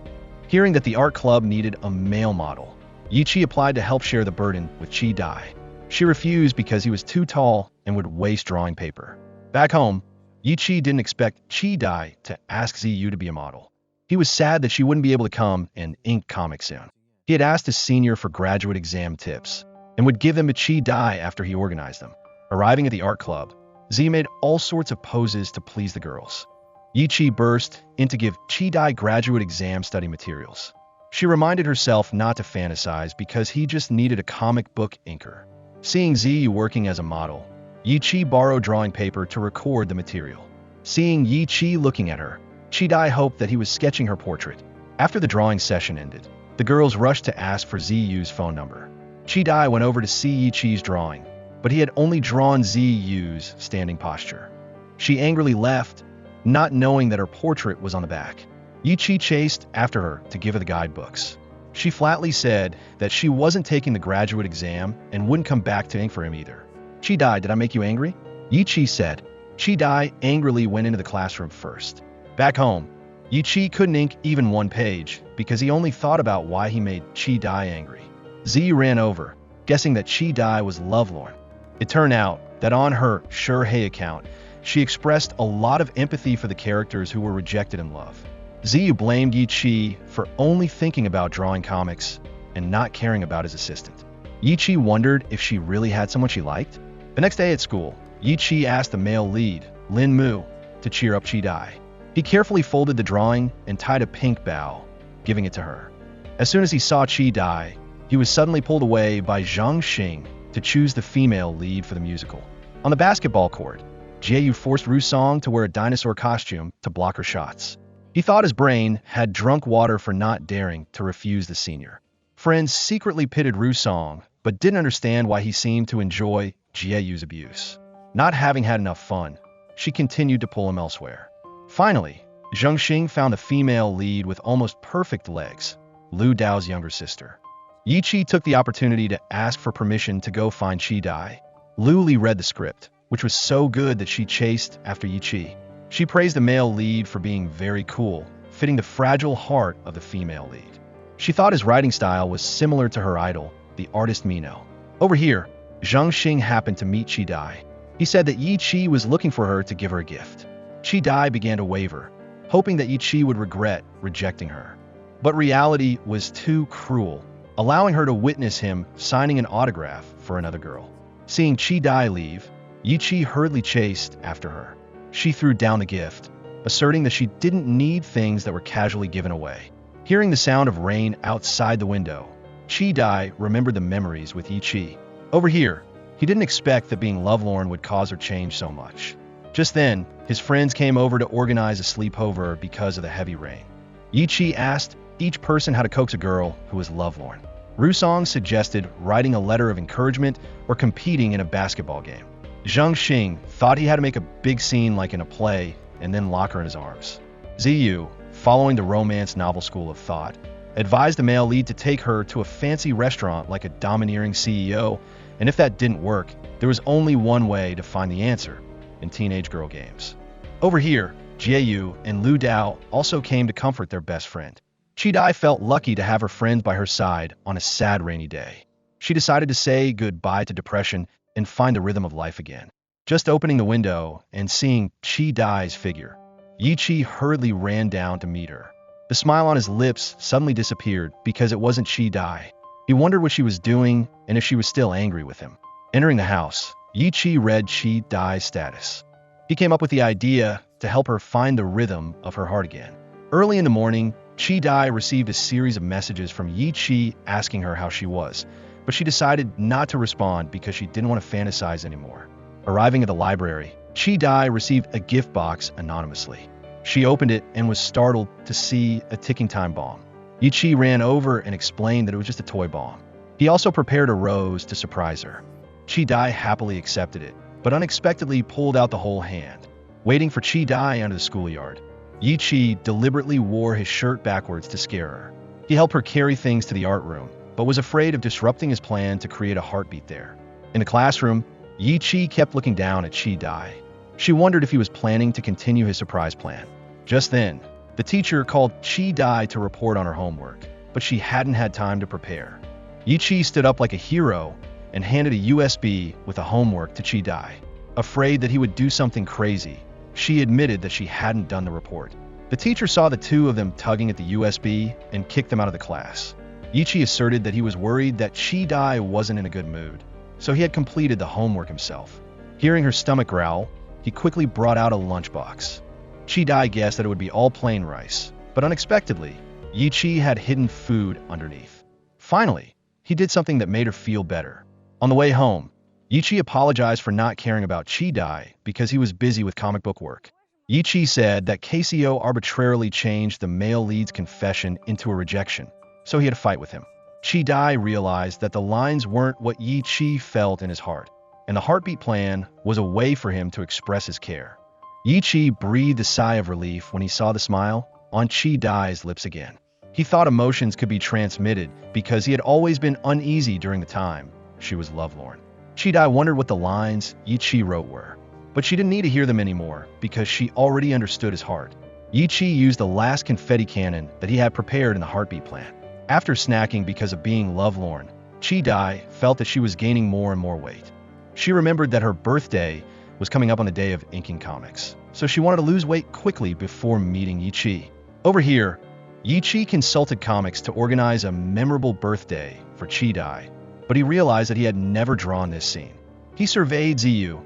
Hearing that the art club needed a male model, Yi-chi applied to help share the burden with Chi-dai. She refused because he was too tall and would waste drawing paper. Back home, Yi-chi didn't expect Chi-dai to ask Ziyu to be a model. He was sad that she wouldn't be able to come and ink comics soon. He had asked his senior for graduate exam tips, and would give them to Chi Dai after he organized them. Arriving at the art club, Z made all sorts of poses to please the girls. Yi Chi burst in to give Chi Dai graduate exam study materials. She reminded herself not to fantasize because he just needed a comic book inker. Seeing Ziyu working as a model, Yi Chi borrowed drawing paper to record the material. Seeing Yi Chi looking at her, Chi Dai hoped that he was sketching her portrait. After the drawing session ended, the girls rushed to ask for Ziyu's phone number. Chi Dai went over to see Yi Chi's drawing, but he had only drawn Ziyu's standing posture. She angrily left, not knowing that her portrait was on the back. Yi Chi chased after her to give her the guidebooks. She flatly said that she wasn't taking the graduate exam and wouldn't come back to ink for him either. Chi Dai, did I make you angry? Yi Chi said. Chi Dai angrily went into the classroom first. Back home, Yi Chi couldn't ink even one page because he only thought about why he made Chi Dai angry. Ziyu ran over, guessing that Chi Dai was lovelorn. It turned out that on her Sure account, she expressed a lot of empathy for the characters who were rejected in love. Ziyu blamed Yi Chi for only thinking about drawing comics and not caring about his assistant. Yi Chi wondered if she really had someone she liked. The next day at school, Yi Chi asked the male lead, Lin Mu, to cheer up Chi Dai. He carefully folded the drawing and tied a pink bow, giving it to her. As soon as he saw Chi Dai, he was suddenly pulled away by Zhang Xing to choose the female lead for the musical. On the basketball court, Jieyu forced Rusong to wear a dinosaur costume to block her shots. He thought his brain had drunk water for not daring to refuse the senior. Friends secretly pitied Rusong, but didn't understand why he seemed to enjoy Jieyu's abuse. Not having had enough fun, she continued to pull him elsewhere. Finally, Zhang Xing found a female lead with almost perfect legs, Lu Dao's younger sister. Yi Chi took the opportunity to ask for permission to go find Chi Dai. Lu Li read the script, which was so good that she chased after Yi Chi. She praised the male lead for being very cool, fitting the fragile heart of the female lead. She thought his writing style was similar to her idol, the artist Mino. Over here, Zhang Xing happened to meet Chi Dai. He said that Yi Chi was looking for her to give her a gift. Chi Dai began to waver, hoping that Yi Chi would regret rejecting her. But reality was too cruel, allowing her to witness him signing an autograph for another girl. Seeing Chi Dai leave, Yi Chi hurriedly chased after her. She threw down the gift, asserting that she didn't need things that were casually given away. Hearing the sound of rain outside the window, Chi Dai remembered the memories with Yi Chi. Over here, he didn't expect that being lovelorn would cause her change so much. Just then, his friends came over to organize a sleepover because of the heavy rain. Yi Chi asked each person how to coax a girl who was lovelorn. Rusong suggested writing a letter of encouragement or competing in a basketball game. Zhang Xing thought he had to make a big scene like in a play and then lock her in his arms. Ziyu, following the romance novel school of thought, advised the male lead to take her to a fancy restaurant like a domineering CEO, and if that didn't work, there was only one way to find the answer: in teenage girl games. Over here, Jieyu and Lu Dao also came to comfort their best friend. Chi Dai felt lucky to have her friends by her side on a sad rainy day. She decided to say goodbye to depression and find the rhythm of life again. Just opening the window and seeing Chi Dai's figure, Yi Chi hurriedly ran down to meet her. The smile on his lips suddenly disappeared because it wasn't Chi Dai. He wondered what she was doing and if she was still angry with him. Entering the house, Yi Chi read Chi Dai's status. He came up with the idea to help her find the rhythm of her heart again. Early in the morning, Chi Dai received a series of messages from Yi Chi asking her how she was, but she decided not to respond because she didn't want to fantasize anymore. Arriving at the library, Chi Dai received a gift box anonymously. She opened it and was startled to see a ticking time bomb. Yi Chi ran over and explained that it was just a toy bomb. He also prepared a rose to surprise her. Chi Dai happily accepted it, but unexpectedly pulled out the whole hand. Waiting for Chi Dai under the schoolyard, Yi Chi deliberately wore his shirt backwards to scare her. He helped her carry things to the art room, but was afraid of disrupting his plan to create a heartbeat there. In the classroom, Yi Chi kept looking down at Chi Dai. She wondered if he was planning to continue his surprise plan. Just then, the teacher called Chi Dai to report on her homework, but she hadn't had time to prepare. Yi Chi stood up like a hero and handed a USB with the homework to Chi Dai. Afraid that he would do something crazy, she admitted that she hadn't done the report. The teacher saw the two of them tugging at the USB and kicked them out of the class. Yi-Chi asserted that he was worried that Chi-Dai wasn't in a good mood, so he had completed the homework himself. Hearing her stomach growl, he quickly brought out a lunchbox. Chi-Dai guessed that it would be all plain rice, but unexpectedly, Yi-Chi had hidden food underneath. Finally, he did something that made her feel better. On the way home, Yi-Chi apologized for not caring about Chi-Dai because he was busy with comic book work. Yi-Chi said that KCO arbitrarily changed the male lead's confession into a rejection, so he had a fight with him. Chi-Dai realized that the lines weren't what Yi-Chi felt in his heart, and the heartbeat plan was a way for him to express his care. Yi-Chi breathed a sigh of relief when he saw the smile on Chi-Dai's lips again. He thought emotions could be transmitted because he had always been uneasy during the time she was lovelorn. Chi-Dai wondered what the lines Yi-Chi wrote were, but she didn't need to hear them anymore because she already understood his heart. Yi-Chi used the last confetti cannon that he had prepared in the heartbeat plan. After snacking because of being lovelorn, Chi-Dai felt that she was gaining more and more weight. She remembered that her birthday was coming up on the day of inking comics, so she wanted to lose weight quickly before meeting Yi-Chi. Over here, Yi-Chi consulted comics to organize a memorable birthday for Chi-Dai, but he realized that he had never drawn this scene. He surveyed Ziyu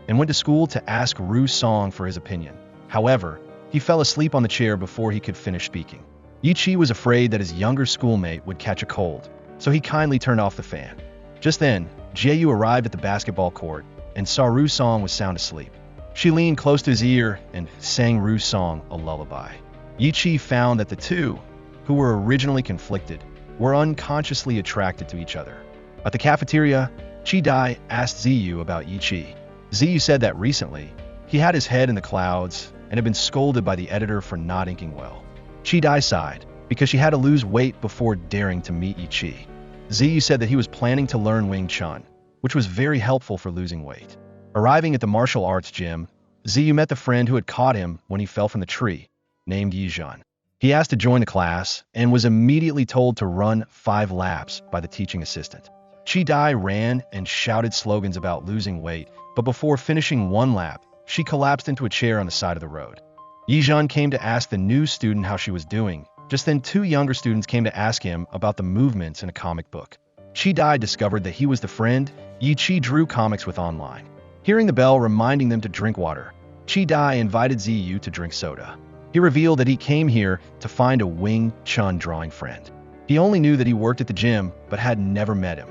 and went to school to ask Ru Song for his opinion. However, he fell asleep on the chair before he could finish speaking. Yi-Chi was afraid that his younger schoolmate would catch a cold, so he kindly turned off the fan. Just then, Jie-Yu arrived at the basketball court and saw Ru Song was sound asleep. She leaned close to his ear and sang Ru Song a lullaby. Yi-Chi found that the two, who were originally conflicted, were unconsciously attracted to each other. At the cafeteria, Chi-Dai asked Ziyu about Yi-Chi. Ziyu said that recently, he had his head in the clouds and had been scolded by the editor for not inking well. Chi-Dai sighed because she had to lose weight before daring to meet Yi-Chi. Ziyu said that he was planning to learn Wing Chun, which was very helpful for losing weight. Arriving at the martial arts gym, Ziyu met the friend who had caught him when he fell from the tree, named Yizhan. He asked to join the class and was immediately told to run 5 laps by the teaching assistant. Chi-Dai ran and shouted slogans about losing weight, but before finishing 1 lap, she collapsed into a chair on the side of the road. Yizhan came to ask the new student how she was doing. Just then 2 younger students came to ask him about the movements in a comic book. Chi-Dai discovered that he was the friend Yi-Chi drew comics with online. Hearing the bell reminding them to drink water, Chi-Dai invited Ziyu to drink soda. He revealed that he came here to find a Wing Chun drawing friend. He only knew that he worked at the gym, but had never met him.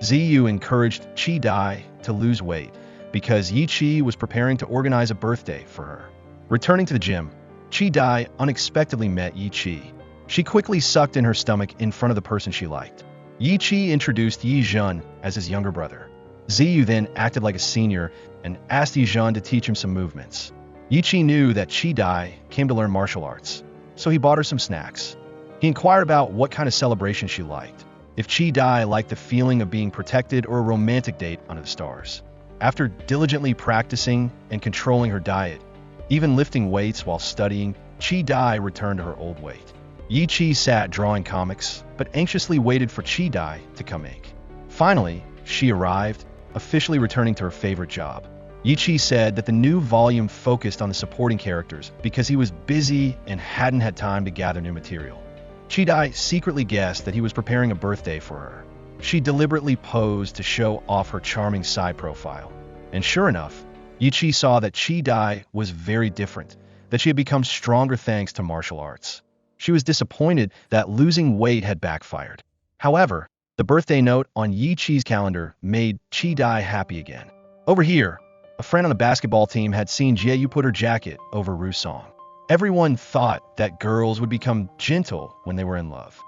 Ziyu encouraged Chi-Dai to lose weight because Yi-Chi was preparing to organize a birthday for her. Returning to the gym, Chi-Dai unexpectedly met Yi-Chi. She quickly sucked in her stomach in front of the person she liked. Yi-Chi introduced Yi-Zhen as his younger brother. Ziyu then acted like a senior and asked Yi-Zhen to teach him some movements. Yi-Chi knew that Chi-Dai came to learn martial arts, so he bought her some snacks. He inquired about what kind of celebration she liked, if Chi-Dai liked the feeling of being protected or a romantic date under the stars. After diligently practicing and controlling her diet, even lifting weights while studying, Chi-Dai returned to her old weight. Yi-Chi sat drawing comics, but anxiously waited for Chi-Dai to come ink. Finally, she arrived, officially returning to her favorite job. Yi-Chi said that the new volume focused on the supporting characters because he was busy and hadn't had time to gather new material. Chi-Dai secretly guessed that he was preparing a birthday for her. She deliberately posed to show off her charming side profile. And sure enough, Yi-Chi saw that Chi-Dai was very different, that she had become stronger thanks to martial arts. She was disappointed that losing weight had backfired. However, the birthday note on Yi-Chi's calendar made Chi-Dai happy again. Over here, a friend on the basketball team had seen Jie-Yu put her jacket over Ru Song. Everyone thought that girls would become gentle when they were in love.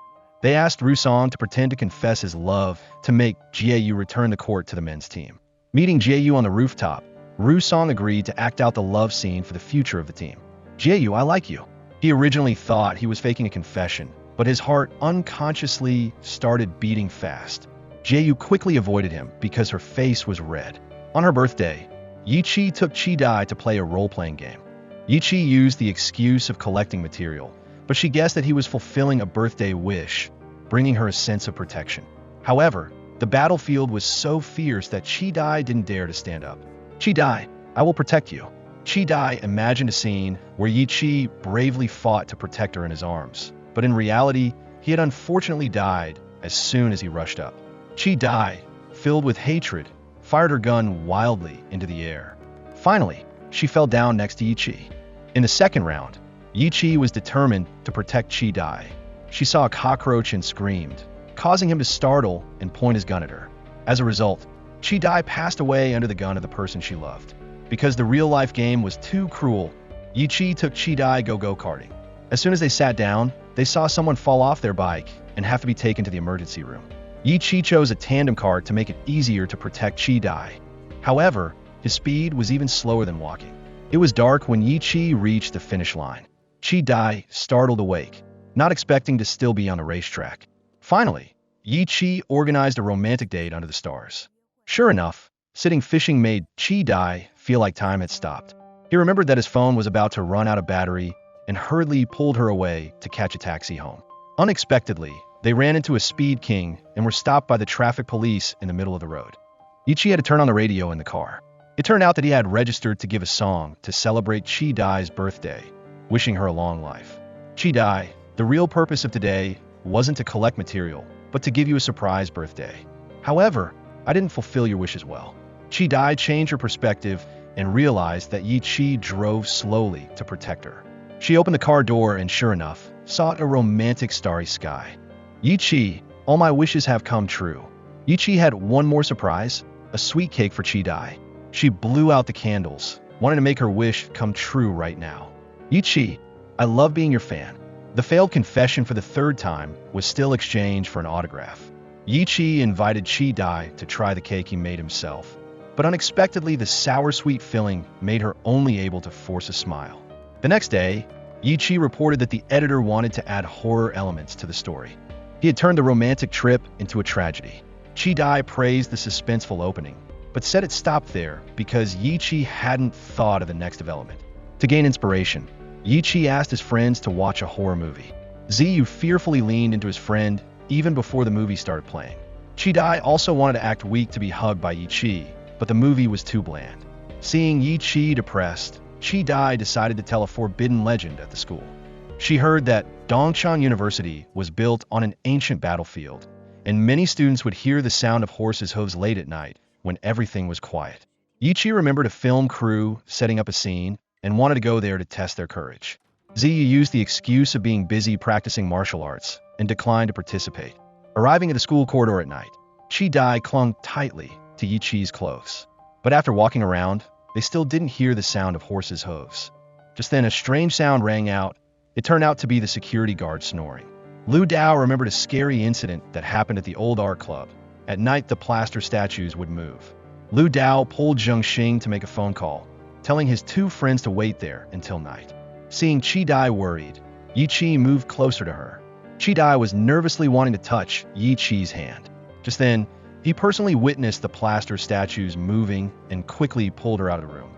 They asked Ru Song to pretend to confess his love to make Jie-Yu return the court to the men's team. Meeting Jie-Yu on the rooftop, Ru Song agreed to act out the love scene for the future of the team. Jie-Yu, I like you. He originally thought he was faking a confession, but his heart unconsciously started beating fast. Jie-Yu quickly avoided him because her face was red. On her birthday, Yi-Chi took Chi-Dai to play a role-playing game. Yi-Chi used the excuse of collecting material, but she guessed that he was fulfilling a birthday wish, bringing her a sense of protection. However, the battlefield was so fierce that Chi-Dai didn't dare to stand up. Chi-Dai, I will protect you. Chi-Dai imagined a scene where Yi-Chi bravely fought to protect her in his arms, but in reality, he had unfortunately died as soon as he rushed up. Chi Dai, filled with hatred, fired her gun wildly into the air. Finally, she fell down next to Yi Chi. In the second round, Yi Chi was determined to protect Chi Dai. She saw a cockroach and screamed, causing him to startle and point his gun at her. As a result, Chi Dai passed away under the gun of the person she loved. Because the real-life game was too cruel, Yi Chi took Chi Dai go-karting. As soon as they sat down, they saw someone fall off their bike and have to be taken to the emergency room. Yi Chi chose a tandem cart to make it easier to protect Chi Dai. However, his speed was even slower than walking. It was dark when Yi Chi reached the finish line. Chi Dai startled awake, not expecting to still be on the racetrack. Finally, Yi Chi organized a romantic date under the stars. Sure enough, sitting fishing made Chi Dai feel like time had stopped. He remembered that his phone was about to run out of battery and hurriedly pulled her away to catch a taxi home. Unexpectedly, they ran into a speed king and were stopped by the traffic police in the middle of the road. Yi Chi had to turn on the radio in the car. It turned out that he had registered to give a song to celebrate Chi Dai's birthday, wishing her a long life. Chi Dai, the real purpose of today wasn't to collect material, but to give you a surprise birthday. However, I didn't fulfill your wishes well. Chi Dai changed her perspective and realized that Yi Chi drove slowly to protect her. She opened the car door and sure enough, saw a romantic starry sky. Yi Chi, all my wishes have come true. Yi Chi had one more surprise, a sweet cake for Chi Dai. She blew out the candles, wanting to make her wish come true right now. Yi Chi, I love being your fan. The failed confession for the third time was still exchanged for an autograph. Yi Chi invited Chi Dai to try the cake he made himself, but unexpectedly the sour-sweet filling made her only able to force a smile. The next day, Yi Chi reported that the editor wanted to add horror elements to the story. He had turned the romantic trip into a tragedy. Chi Dai praised the suspenseful opening, but said it stopped there because Yi Chi hadn't thought of the next development. To gain inspiration, Yi Chi asked his friends to watch a horror movie. Ziyu fearfully leaned into his friend even before the movie started playing. Chi Dai also wanted to act weak to be hugged by Yi Chi, but the movie was too bland. Seeing Yi Chi depressed, Chi Dai decided to tell a forbidden legend at the school. She heard that Dongchan University was built on an ancient battlefield, and many students would hear the sound of horses' hooves late at night when everything was quiet. Yi Chi remembered a film crew setting up a scene and wanted to go there to test their courage. Ziyu used the excuse of being busy practicing martial arts and declined to participate. Arriving at the school corridor at night, Chi Dai clung tightly to Yi Chi's clothes. But after walking around, they still didn't hear the sound of horses' hooves. Just then, a strange sound rang out. It turned out to be the security guard snoring. Lu Dao remembered a scary incident that happened at the old art club. At night, the plaster statues would move. Lu Dao pulled Zheng Xing to make a phone call, telling his two friends to wait there until night. Seeing Chi Dai worried, Yi Chi moved closer to her. Chi Dai was nervously wanting to touch Yi Chi's hand. Just then, he personally witnessed the plaster statues moving and quickly pulled her out of the room.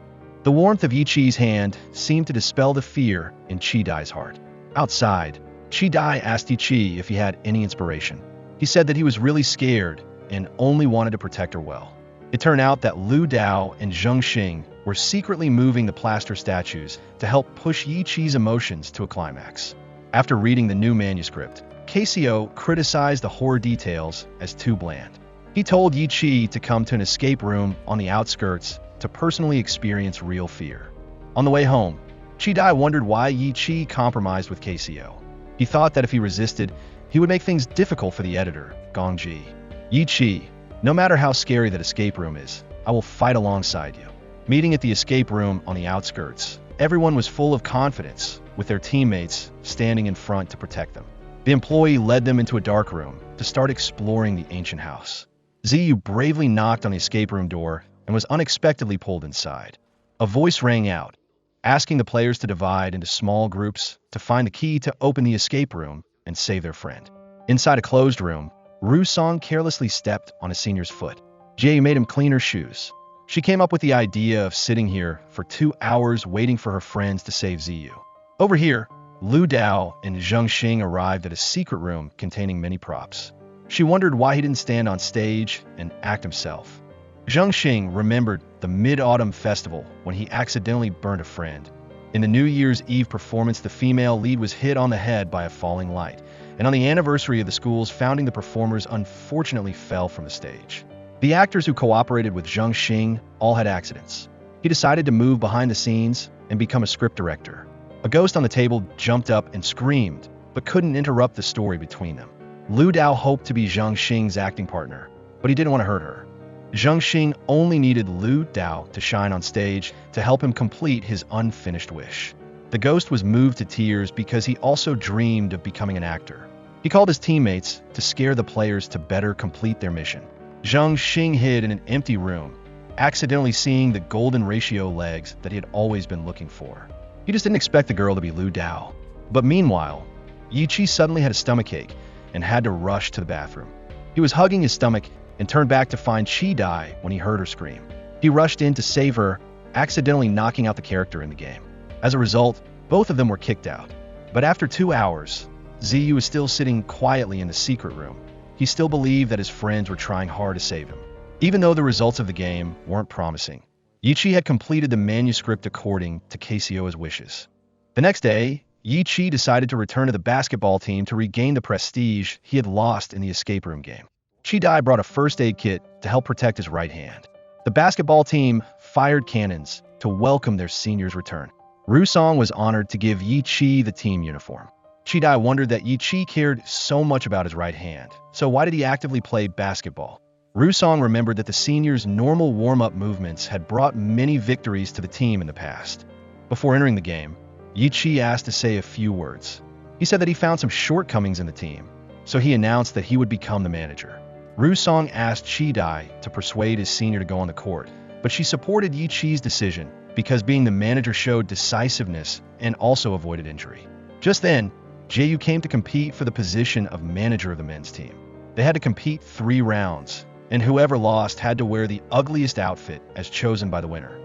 The warmth of Yi Chi's hand seemed to dispel the fear in Chi Dai's heart. Outside, Chi Dai asked Yi Chi if he had any inspiration. He said that he was really scared and only wanted to protect her well. It turned out that Lu Dao and Zheng Xing were secretly moving the plaster statues to help push Yi Chi's emotions to a climax. After reading the new manuscript, Casio criticized the horror details as too bland. He told Yi Chi to come to an escape room on the outskirts to personally experience real fear. On the way home, Chi Dai wondered why Yi Chi compromised with Casio. He thought that if he resisted, he would make things difficult for the editor, Gong Ji. Yi Chi, no matter how scary that escape room is, I will fight alongside you. Meeting at the escape room on the outskirts, everyone was full of confidence, with their teammates standing in front to protect them. The employee led them into a dark room to start exploring the ancient house. Ziyu bravely knocked on the escape room door and was unexpectedly pulled inside. A voice rang out, asking the players to divide into small groups to find the key to open the escape room and save their friend. Inside a closed room, Ru Song carelessly stepped on a senior's foot. Jie made him clean her shoes. She came up with the idea of sitting here for 2 hours waiting for her friends to save Ziyu. Over here, Lu Dao and Zheng Xing arrived at a secret room containing many props. She wondered why he didn't stand on stage and act himself. Zheng Xing remembered the Mid-Autumn Festival when he accidentally burned a friend. In the New Year's Eve performance, the female lead was hit on the head by a falling light, and on the anniversary of the school's founding, the performers unfortunately fell from the stage. The actors who cooperated with Zheng Xing all had accidents. He decided to move behind the scenes and become a script director. A ghost on the table jumped up and screamed, but couldn't interrupt the story between them. Lu Dao hoped to be Zheng Xing's acting partner, but he didn't want to hurt her. Zheng Xing only needed Lu Dao to shine on stage to help him complete his unfinished wish. The ghost was moved to tears because he also dreamed of becoming an actor. He called his teammates to scare the players to better complete their mission. Zheng Xing hid in an empty room, accidentally seeing the golden ratio legs that he had always been looking for. He just didn't expect the girl to be Lu Dao. But meanwhile, Yi Chi suddenly had a stomachache and had to rush to the bathroom. He was hugging his stomach and turned back to find Chi Dai when he heard her scream. He rushed in to save her, accidentally knocking out the character in the game. As a result, both of them were kicked out. But after 2 hours, Ziyu was still sitting quietly in the secret room. He still believed that his friends were trying hard to save him. Even though the results of the game weren't promising, Yi Chi had completed the manuscript according to Casio's wishes. The next day, Yi Chi decided to return to the basketball team to regain the prestige he had lost in the escape room game. Chi Dai brought a first aid kit to help protect his right hand. The basketball team fired cannons to welcome their senior's return. Ru Song was honored to give Yi Chi the team uniform. Chi Dai wondered that Yi Chi cared so much about his right hand, so why did he actively play basketball? Ru Song remembered that the seniors' normal warm-up movements had brought many victories to the team in the past. Before entering the game, Yi Chi asked to say a few words. He said that he found some shortcomings in the team, so he announced that he would become the manager. Ru Song asked Chi Dai to persuade his senior to go on the court, but she supported Yi Chi's decision because being the manager showed decisiveness and also avoided injury. Just then, Jaeyu came to compete for the position of manager of the men's team. They had to compete 3 rounds, and whoever lost had to wear the ugliest outfit as chosen by the winner.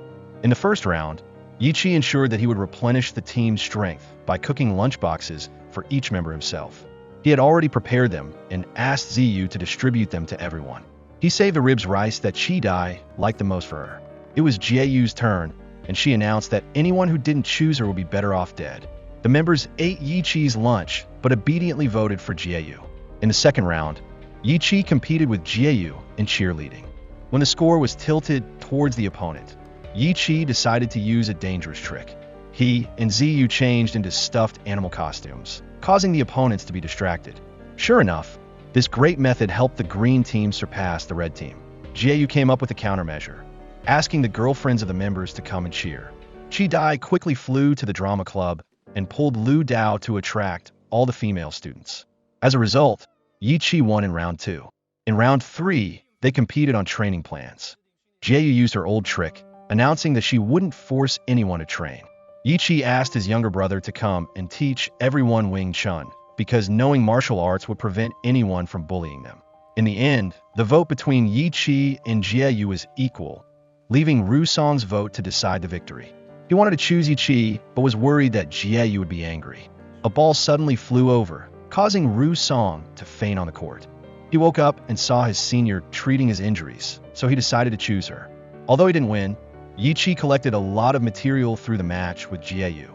In the first round, Yi Chi ensured that he would replenish the team's strength by cooking lunchboxes for each member himself. He had already prepared them and asked Ziyu to distribute them to everyone. He saved the ribs rice that Chi Dai liked the most for her. It was Jieyu's turn, and she announced that anyone who didn't choose her would be better off dead. The members ate Yi Chi's lunch, but obediently voted for Jieyu. In the second round, Yi Chi competed with Jieyu in cheerleading. When the score was tilted towards the opponent, Yi Chi decided to use a dangerous trick. He and Ziyu changed into stuffed animal costumes, causing the opponents to be distracted. Sure enough, this great method helped the green team surpass the red team. Jieyu came up with a countermeasure, asking the girlfriends of the members to come and cheer. Chi Dai quickly flew to the drama club and pulled Lu Dao to attract all the female students. As a result, Yi Chi won in round 2. In round 3, they competed on training plans. Jieyu used her old trick, announcing that she wouldn't force anyone to train. Yi Chi asked his younger brother to come and teach everyone Wing Chun, because knowing martial arts would prevent anyone from bullying them. In the end, the vote between Yi Chi and Jieyu was equal, leaving Ru Song's vote to decide the victory. He wanted to choose Yi Chi, but was worried that Jieyu would be angry. A ball suddenly flew over, causing Ru Song to faint on the court. He woke up and saw his senior treating his injuries, so he decided to choose her. Although he didn't win, Yi Chi collected a lot of material through the match with Jieyu.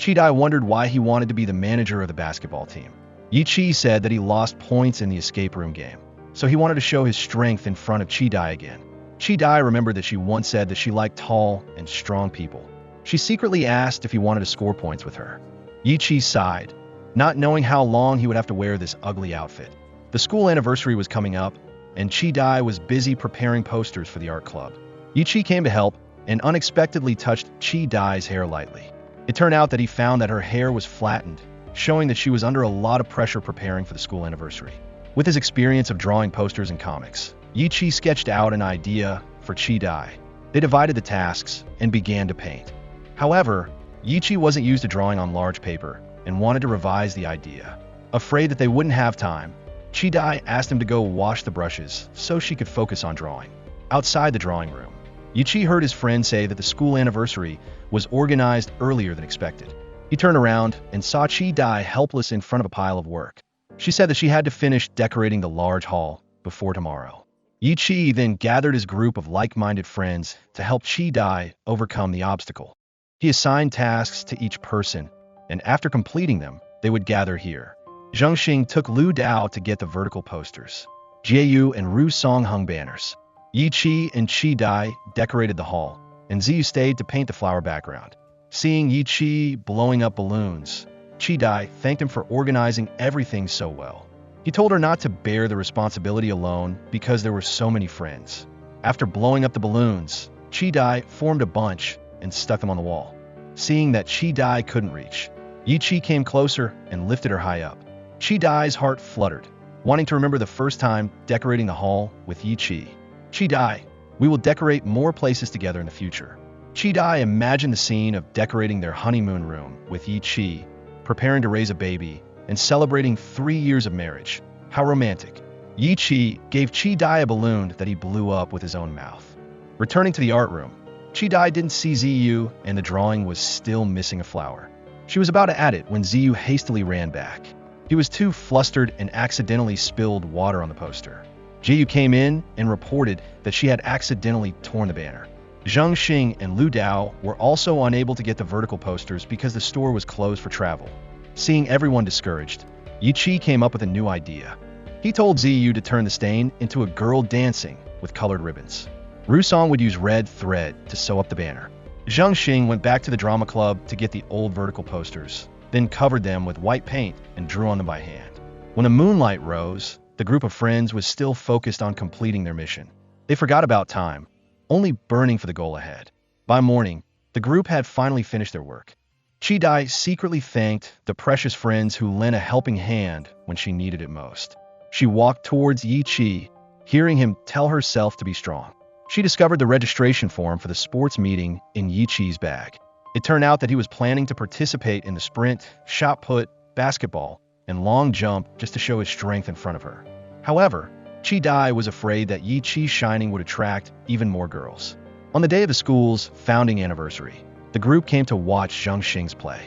Chi Dai wondered why he wanted to be the manager of the basketball team. Yi Chi said that he lost points in the escape room game, so he wanted to show his strength in front of Chi Dai again. Chi Dai remembered that she once said that she liked tall and strong people. She secretly asked if he wanted to score points with her. Yi Chi sighed, not knowing how long he would have to wear this ugly outfit. The school anniversary was coming up, and Chi Dai was busy preparing posters for the art club. Yi Chi came to help and unexpectedly touched Chi Dai's hair lightly. It turned out that he found that her hair was flattened, showing that she was under a lot of pressure preparing for the school anniversary. With his experience of drawing posters and comics, Yi Chi sketched out an idea for Chi Dai. They divided the tasks and began to paint. However, Yi Chi wasn't used to drawing on large paper and wanted to revise the idea. Afraid that they wouldn't have time, Chi Dai asked him to go wash the brushes so she could focus on drawing. Outside the drawing room, Yi Chi heard his friend say that the school anniversary was organized earlier than expected. He turned around and saw Chi Dai helpless in front of a pile of work. She said that she had to finish decorating the large hall before tomorrow. Yi Chi then gathered his group of like-minded friends to help Chi Dai overcome the obstacle. He assigned tasks to each person, and after completing them, they would gather here. Zheng Xing took Lu Dao to get the vertical posters. Jieyu and Ru Song hung banners. Yi Qi and Qi Dai decorated the hall, and Ziyu stayed to paint the flower background. Seeing Yi Qi blowing up balloons, Qi Dai thanked him for organizing everything so well. He told her not to bear the responsibility alone because there were so many friends. After blowing up the balloons, Qi Dai formed a bunch and stuck them on the wall. Seeing that Qi Dai couldn't reach, Yi Qi came closer and lifted her high up. Qi Dai's heart fluttered, wanting to remember the first time decorating the hall with Yi Qi. Qi Dai, we will decorate more places together in the future. Qi Dai imagined the scene of decorating their honeymoon room with Yi Qi, preparing to raise a baby, and celebrating 3 years of marriage. How romantic. Yi Qi gave Qi Dai a balloon that he blew up with his own mouth. Returning to the art room, Qi Dai didn't see Ziyu, and the drawing was still missing a flower. She was about to add it when Ziyu hastily ran back. He was too flustered and accidentally spilled water on the poster. Jiyu came in and reported that she had accidentally torn the banner. Zheng Xing and Lu Dao were also unable to get the vertical posters because the store was closed for travel. Seeing everyone discouraged, Yi Qi came up with a new idea. He told Ziyu to turn the stain into a girl dancing with colored ribbons. Ru Song would use red thread to sew up the banner. Zheng Xing went back to the drama club to get the old vertical posters, then covered them with white paint and drew on them by hand. When the moonlight rose, the group of friends was still focused on completing their mission. They forgot about time, only burning for the goal ahead. By morning, the group had finally finished their work. Qi Dai secretly thanked the precious friends who lent a helping hand when she needed it most. She walked towards Yi Qi, hearing him tell herself to be strong. She discovered the registration form for the sports meeting in Yi Qi's bag. It turned out that he was planning to participate in the sprint, shot put, basketball, and long jump just to show his strength in front of her. However, Qi Dai was afraid that Yi Qi's shining would attract even more girls. On the day of the school's founding anniversary, the group came to watch Zheng Xing's play.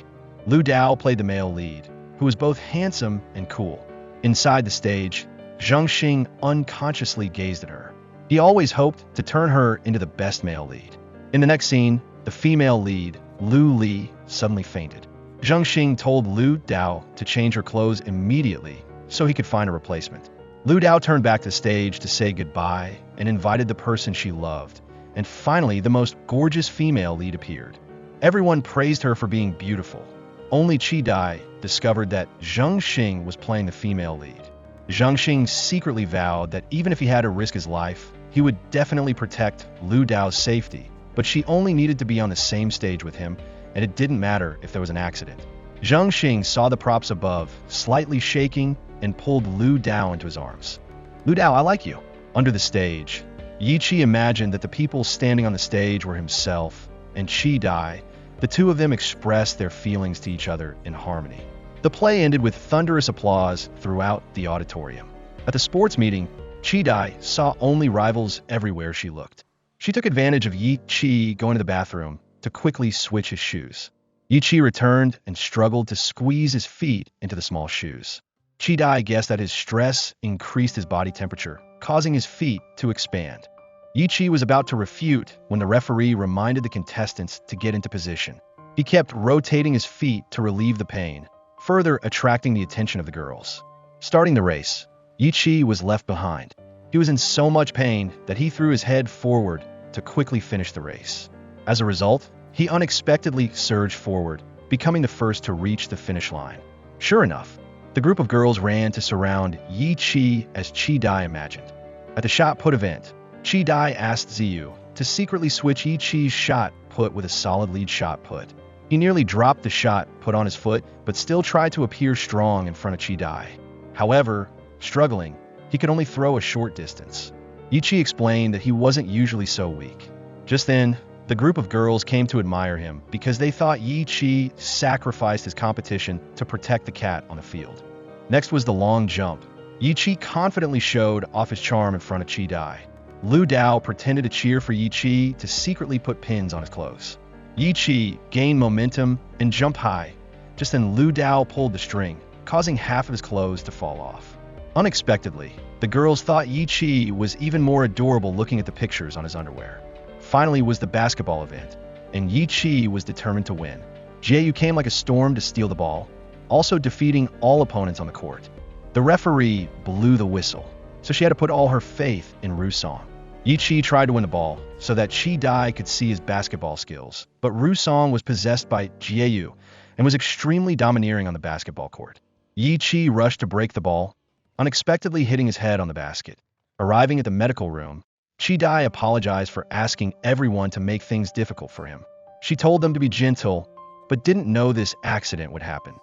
Lu Dao played the male lead, who was both handsome and cool. Inside the stage, Zheng Xing unconsciously gazed at her. He always hoped to turn her into the best male lead. In the next scene, the female lead, Lu Li, suddenly fainted. Zheng Xing told Lu Dao to change her clothes immediately so he could find a replacement. Lu Dao turned back to the stage to say goodbye and invited the person she loved, and finally the most gorgeous female lead appeared. Everyone praised her for being beautiful. Only Qi Dai discovered that Zheng Xing was playing the female lead. Zheng Xing secretly vowed that even if he had to risk his life, he would definitely protect Lu Dao's safety, but she only needed to be on the same stage with him, and it didn't matter if there was an accident. Zheng Xing saw the props above, slightly shaking, and pulled Lu Dao into his arms. Lu Dao, I like you. Under the stage, Yi Qi imagined that the people standing on the stage were himself and Qi Dai. The two of them expressed their feelings to each other in harmony. The play ended with thunderous applause throughout the auditorium. At the sports meeting, Qi Dai saw only rivals everywhere she looked. She took advantage of Yi Qi going to the bathroom to quickly switch his shoes. Yi Qi returned and struggled to squeeze his feet into the small shoes. Qi Dai guessed that his stress increased his body temperature, causing his feet to expand. Yi Qi was about to refute when the referee reminded the contestants to get into position. He kept rotating his feet to relieve the pain, further attracting the attention of the girls. Starting the race, Yi Qi was left behind. He was in so much pain that he threw his head forward to quickly finish the race. As a result, he unexpectedly surged forward, becoming the first to reach the finish line. Sure enough, the group of girls ran to surround Yi Qi as Qi Dai imagined. At the shot put event, Qi Dai asked Ziyu to secretly switch Yi Qi's shot put with a solid lead shot put. He nearly dropped the shot put on his foot, but still tried to appear strong in front of Qi Dai. However, struggling, he could only throw a short distance. Yi Qi explained that he wasn't usually so weak. Just then, the group of girls came to admire him because they thought Yi Qi sacrificed his competition to protect the cat on the field. Next was the long jump. Yi Qi confidently showed off his charm in front of Qi Dai. Lu Dao pretended to cheer for Yi Qi to secretly put pins on his clothes. Yi Qi gained momentum and jumped high. Just then Lu Dao pulled the string, causing half of his clothes to fall off. Unexpectedly, the girls thought Yi Qi was even more adorable looking at the pictures on his underwear. Finally was the basketball event, and Yi Qi was determined to win. Jieyu came like a storm to steal the ball. also defeating all opponents on the court. The referee blew the whistle, so she had to put all her faith in Rusong. Yi Chi tried to win the ball so that Chi Dai could see his basketball skills, but Rusong was possessed by Jieyu and was extremely domineering on the basketball court. Yi Chi rushed to break the ball, unexpectedly hitting his head on the basket. Arriving at the medical room, Chi Dai apologized for asking everyone to make things difficult for him. She told them to be gentle, but didn't know this accident would happen.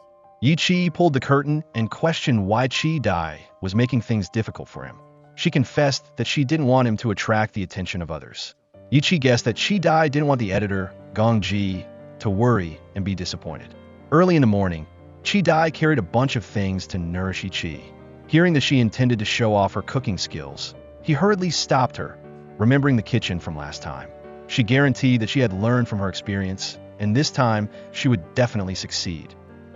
Yi Chi pulled the curtain and questioned why Chi Dai was making things difficult for him. She confessed that she didn't want him to attract the attention of others. Yi Chi guessed that Chi Dai didn't want the editor, Gong Ji, to worry and be disappointed. Early in the morning, Chi Dai carried a bunch of things to nourish Yi Chi. Hearing that she intended to show off her cooking skills, he hurriedly stopped her, remembering the kitchen from last time. She guaranteed that she had learned from her experience, and this time she would definitely succeed.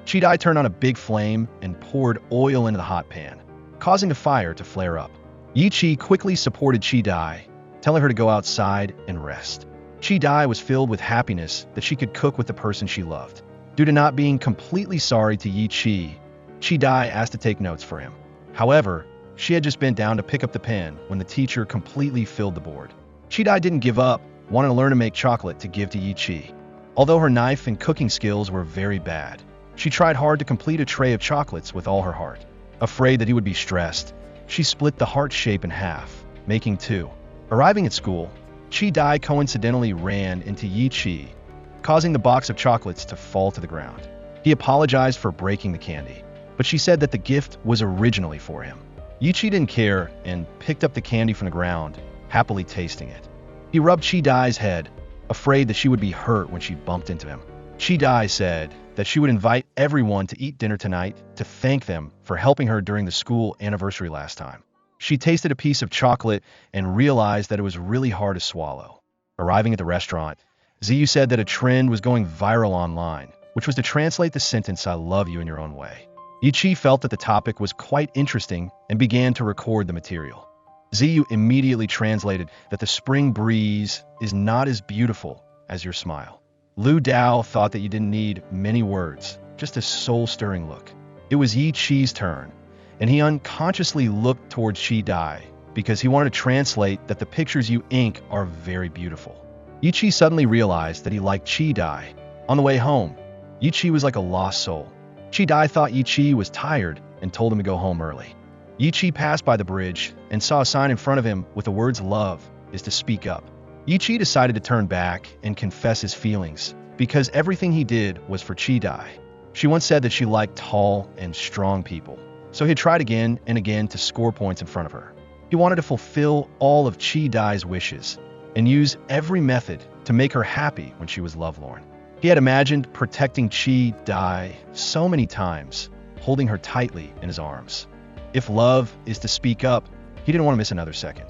Chi Dai turned on a big flame and poured oil into the hot pan, causing the fire to flare up. Yi Chi quickly supported Chi Dai, telling her to go outside and rest. Chi Dai was filled with happiness that she could cook with the person she loved. Due to not being completely sorry to Yi Chi, Chi Dai asked to take notes for him. However, she had just bent down to pick up the pen when the teacher completely filled the board. Chi Dai didn't give up, wanting to learn to make chocolate to give to Yi Chi. Although her knife and cooking skills were very bad, she tried hard to complete a tray of chocolates with all her heart. Afraid that he would be stressed, she split the heart shape in half, making 2. Arriving at school, Chi Dai coincidentally ran into Yi Chi, causing the box of chocolates to fall to the ground. He apologized for breaking the candy, but she said that the gift was originally for him. Yi Chi didn't care and picked up the candy from the ground, happily tasting it. He rubbed Chi Dai's head, afraid that she would be hurt when she bumped into him. Chi Dai said that she would invite everyone to eat dinner tonight to thank them for helping her during the school anniversary last time. She tasted a piece of chocolate and realized that it was really hard to swallow. Arriving at the restaurant, Ziyu said that a trend was going viral online, which was to translate the sentence, "I love you," in your own way. Yi Chi felt that the topic was quite interesting and began to record the material. Ziyu immediately translated that the spring breeze is not as beautiful as your smile. Lu Dao thought that you didn't need many words, just a soul-stirring look. It was Yi Chi's turn, and he unconsciously looked towards Chi Dai because he wanted to translate that the pictures you ink are very beautiful. Yi Chi suddenly realized that he liked Chi Dai. On the way home, Yi Chi was like a lost soul. Chi Dai thought Yi Chi was tired and told him to go home early. Yi Chi passed by the bridge and saw a sign in front of him with the words "Love is to speak up." Yi Chi decided to turn back and confess his feelings because everything he did was for Chi Dai. She once said that she liked tall and strong people, so he tried again and again to score points in front of her. He wanted to fulfill all of Chi Dai's wishes and use every method to make her happy when she was lovelorn. He had imagined protecting Chi Dai so many times, holding her tightly in his arms. If love is to speak up, he didn't want to miss another second.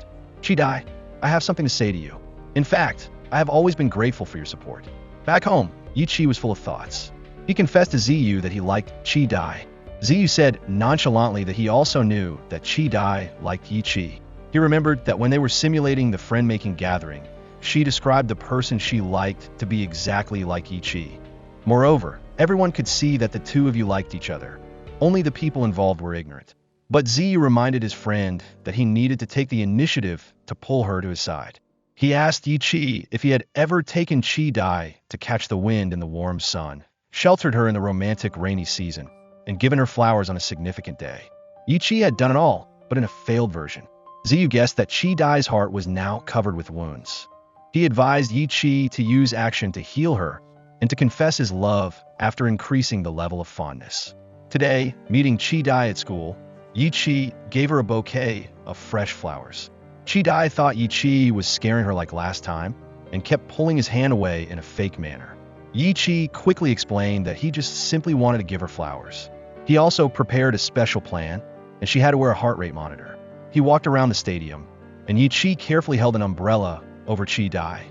Chi Dai, I have something to say to you. In fact, I have always been grateful for your support. Back home, Yi Chi was full of thoughts. He confessed to Ziyu that he liked Chi Dai. Ziyu said nonchalantly that he also knew that Chi Dai liked Yi Chi. He remembered that when they were simulating the friend-making gathering, she described the person she liked to be exactly like Yi Chi. Moreover, everyone could see that the two of you liked each other. Only the people involved were ignorant. But Ziyu reminded his friend that he needed to take the initiative to pull her to his side. He asked Yi Chi if he had ever taken Chi Dai to catch the wind in the warm sun, sheltered her in the romantic rainy season, and given her flowers on a significant day. Yi Chi had done it all, but in a failed version. Ziyu guessed that Chi Dai's heart was now covered with wounds. He advised Yi Chi to use action to heal her and to confess his love after increasing the level of fondness. Today, meeting Chi Dai at school, Yi Chi gave her a bouquet of fresh flowers. Chi Dai thought Yi Chi was scaring her like last time and kept pulling his hand away in a fake manner. Yi Chi quickly explained that he just simply wanted to give her flowers. He also prepared a special plan, and she had to wear a heart rate monitor. He walked around the stadium, and Yi Chi carefully held an umbrella over Chi Dai.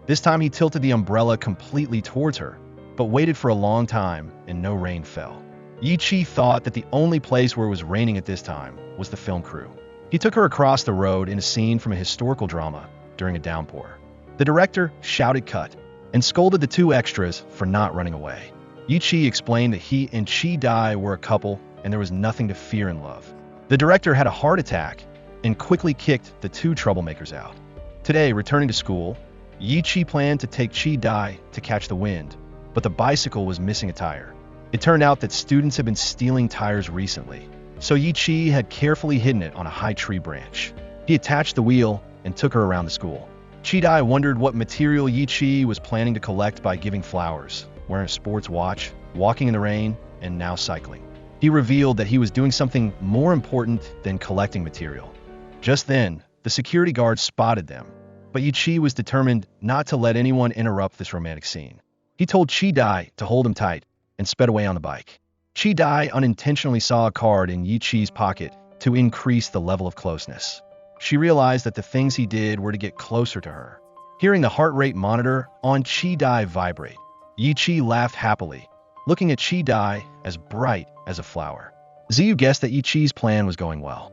This time he tilted the umbrella completely towards her, but waited for a long time and no rain fell. Yi Chi thought that the only place where it was raining at this time was the film crew. He took her across the road in a scene from a historical drama during a downpour. The director shouted cut and scolded the two extras for not running away. Yi Chi explained that he and Chi Dai were a couple and there was nothing to fear in love. The director had a heart attack and quickly kicked the two troublemakers out. Today, returning to school, Yi Chi planned to take Chi Dai to catch the wind, but the bicycle was missing a tire. It turned out that students had been stealing tires recently, so Yi Chi had carefully hidden it on a high tree branch. He attached the wheel and took her around the school. Chi Dai wondered what material Yi Chi was planning to collect by giving flowers, wearing a sports watch, walking in the rain, and now cycling. He revealed that he was doing something more important than collecting material. Just then, the security guard spotted them, but Yi Chi was determined not to let anyone interrupt this romantic scene. He told Chi Dai to hold him tight and sped away on the bike. Chi Dai unintentionally saw a card in Yi Chi's pocket to increase the level of closeness. She realized that the things he did were to get closer to her. Hearing the heart rate monitor on Chi Dai vibrate, Yi Chi laughed happily, looking at Chi Dai as bright as a flower. Ziyu guessed that Yi Chi's plan was going well.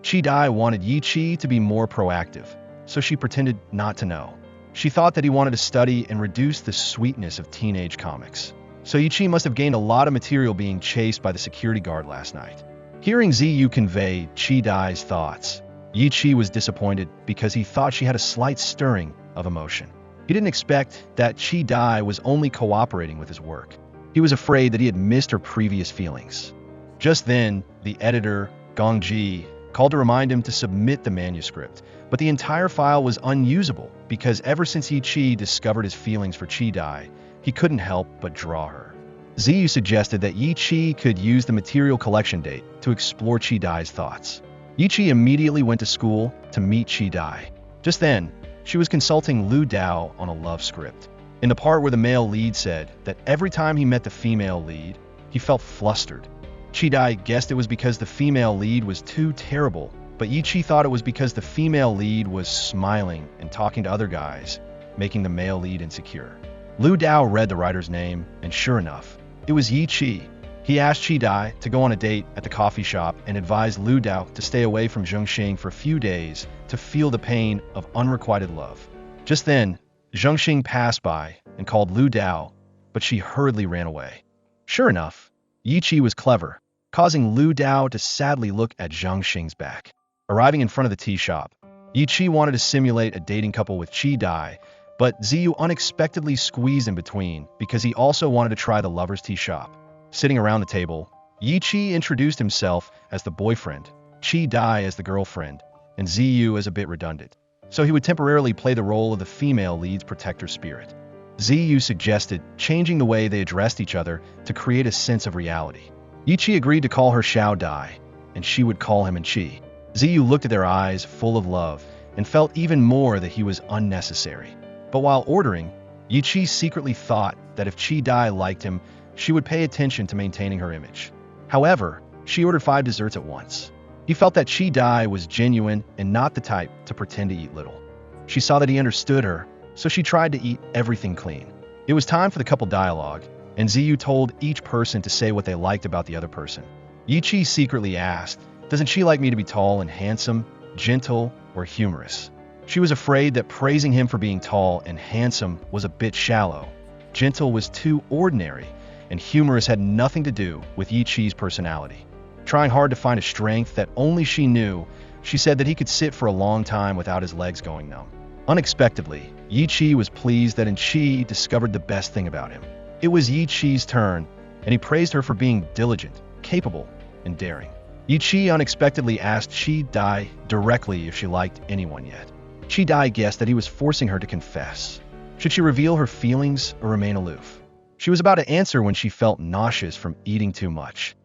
Chi Dai wanted Yi Chi to be more proactive, so she pretended not to know. She thought that he wanted to study and reduce the sweetness of teenage comics. So Yi Chi must have gained a lot of material being chased by the security guard last night. Hearing Ziyu convey Chi Dai's thoughts, Yi Chi was disappointed because he thought she had a slight stirring of emotion. He didn't expect that Chi Dai was only cooperating with his work. He was afraid that he had missed her previous feelings. Just then, the editor, Gong Ji, called to remind him to submit the manuscript, but the entire file was unusable because ever since Yi Chi discovered his feelings for Chi Dai, he couldn't help but draw her. Ziyu suggested that Yi Chi could use the material collection date to explore Chi Dai's thoughts. Yi Chi immediately went to school to meet Chi Dai. Just then, she was consulting Lu Dao on a love script. In the part where the male lead said that every time he met the female lead, he felt flustered. Chi Dai guessed it was because the female lead was too terrible, but Yi Chi thought it was because the female lead was smiling and talking to other guys, making the male lead insecure. Lu Dao read the writer's name, and sure enough, it was Yi Chi. He asked Chi Dai to go on a date at the coffee shop and advised Lu Dao to stay away from Zhongxing for a few days to feel the pain of unrequited love. Just then, Zhongxing passed by and called Lu Dao, but she hurriedly ran away. Sure enough, Yi Chi was clever, causing Lu Dao to sadly look at Zhongxing's back. Arriving in front of the tea shop, Yi Chi wanted to simulate a dating couple with Chi Dai, but Ziyu unexpectedly squeezed in between because he also wanted to try the lovers' tea shop. Sitting around the table, Yi Chi introduced himself as the boyfriend, Chi Dai as the girlfriend, and Ziyu as a bit redundant, so he would temporarily play the role of the female lead's protector spirit. Ziyu suggested changing the way they addressed each other to create a sense of reality. Yi Chi agreed to call her Xiao Dai, and she would call him Chi. Ziyu looked at their eyes full of love and felt even more that he was unnecessary. But while ordering, Yi Chi secretly thought that if Chi Dai liked him, she would pay attention to maintaining her image. However, she ordered 5 desserts at once. He felt that Chi Dai was genuine and not the type to pretend to eat little. She saw that he understood her, so she tried to eat everything clean. It was time for the couple dialogue, and Ziyu told each person to say what they liked about the other person. Yi Chi secretly asked, "Doesn't she like me to be tall and handsome, gentle, or humorous?" She was afraid that praising him for being tall and handsome was a bit shallow. Gentle was too ordinary, and humorous had nothing to do with Yi Chi's personality. Trying hard to find a strength that only she knew, she said that he could sit for a long time without his legs going numb. Unexpectedly, Yi Chi was pleased that Chi discovered the best thing about him. It was Yi Chi's turn, and he praised her for being diligent, capable, and daring. Yi Chi unexpectedly asked Chi Dai directly if she liked anyone yet. Chi Dai guessed that he was forcing her to confess. Should she reveal her feelings or remain aloof? She was about to answer when she felt nauseous from eating too much.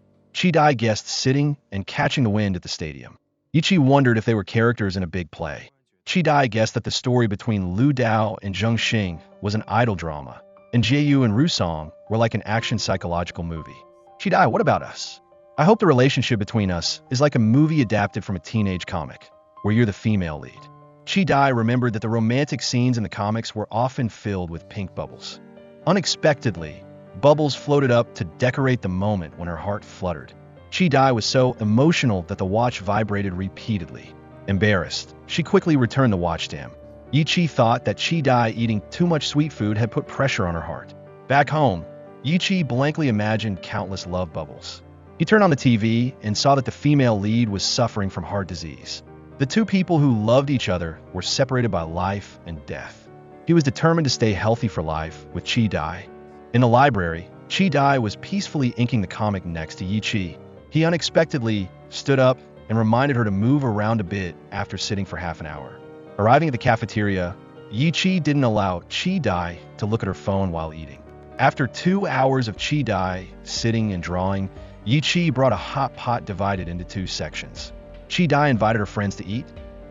Chi Dai guessed sitting and catching the wind at the stadium. Yi Chi wondered if they were characters in a big play. Chi Dai guessed that the story between Lu Dao and Zhongxing was an idol drama, and Jieyu and Rusong were like an action psychological movie. Chi Dai, what about us? I hope the relationship between us is like a movie adapted from a teenage comic, where you're the female lead. Chi Dai remembered that the romantic scenes in the comics were often filled with pink bubbles. Unexpectedly, bubbles floated up to decorate the moment when her heart fluttered. Chi Dai was so emotional that the watch vibrated repeatedly. Embarrassed, she quickly returned the watch to him. Yi Chi thought that Chi Dai eating too much sweet food had put pressure on her heart. Back home, Yichi blankly imagined countless love bubbles. He turned on the TV and saw that the female lead was suffering from heart disease. The two people who loved each other were separated by life and death. He was determined to stay healthy for life with Chi Dai. In the library, Chi Dai was peacefully inking the comic next to Yichi. He unexpectedly stood up and reminded her to move around a bit after sitting for half an hour. Arriving at the cafeteria, Yichi didn't allow Chi Dai to look at her phone while eating. After 2 hours of Chi Dai sitting and drawing, Yichi brought a hot pot divided into 2 sections. Chi Dai invited her friends to eat,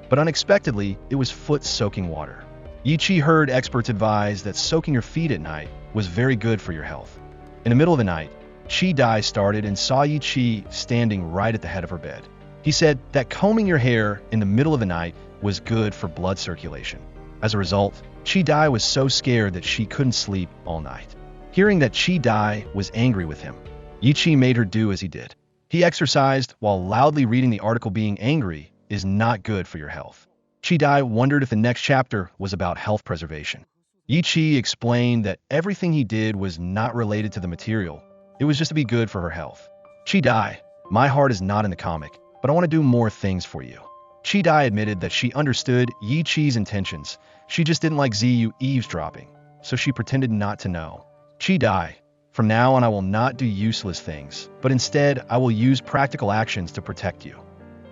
but unexpectedly, it was foot-soaking water. Yichi heard experts advise that soaking your feet at night was very good for your health. In the middle of the night, Chi Dai started and saw Yichi standing right at the head of her bed. He said that combing your hair in the middle of the night was good for blood circulation. As a result, Chi Dai was so scared that she couldn't sleep all night. Hearing that Chi Dai was angry with him, Yichi made her do as he did. He exercised while loudly reading the article. Being angry is not good for your health. Chi Dai wondered if the next chapter was about health preservation. Yichi explained that everything he did was not related to the material. It was just to be good for her health. Chi Dai, my heart is not in the comic, but I want to do more things for you. Chi Dai admitted that she understood Yichi's intentions. She just didn't like Ziyu eavesdropping, so she pretended not to know. Chi Dai, from now on I will not do useless things, but instead I will use practical actions to protect you.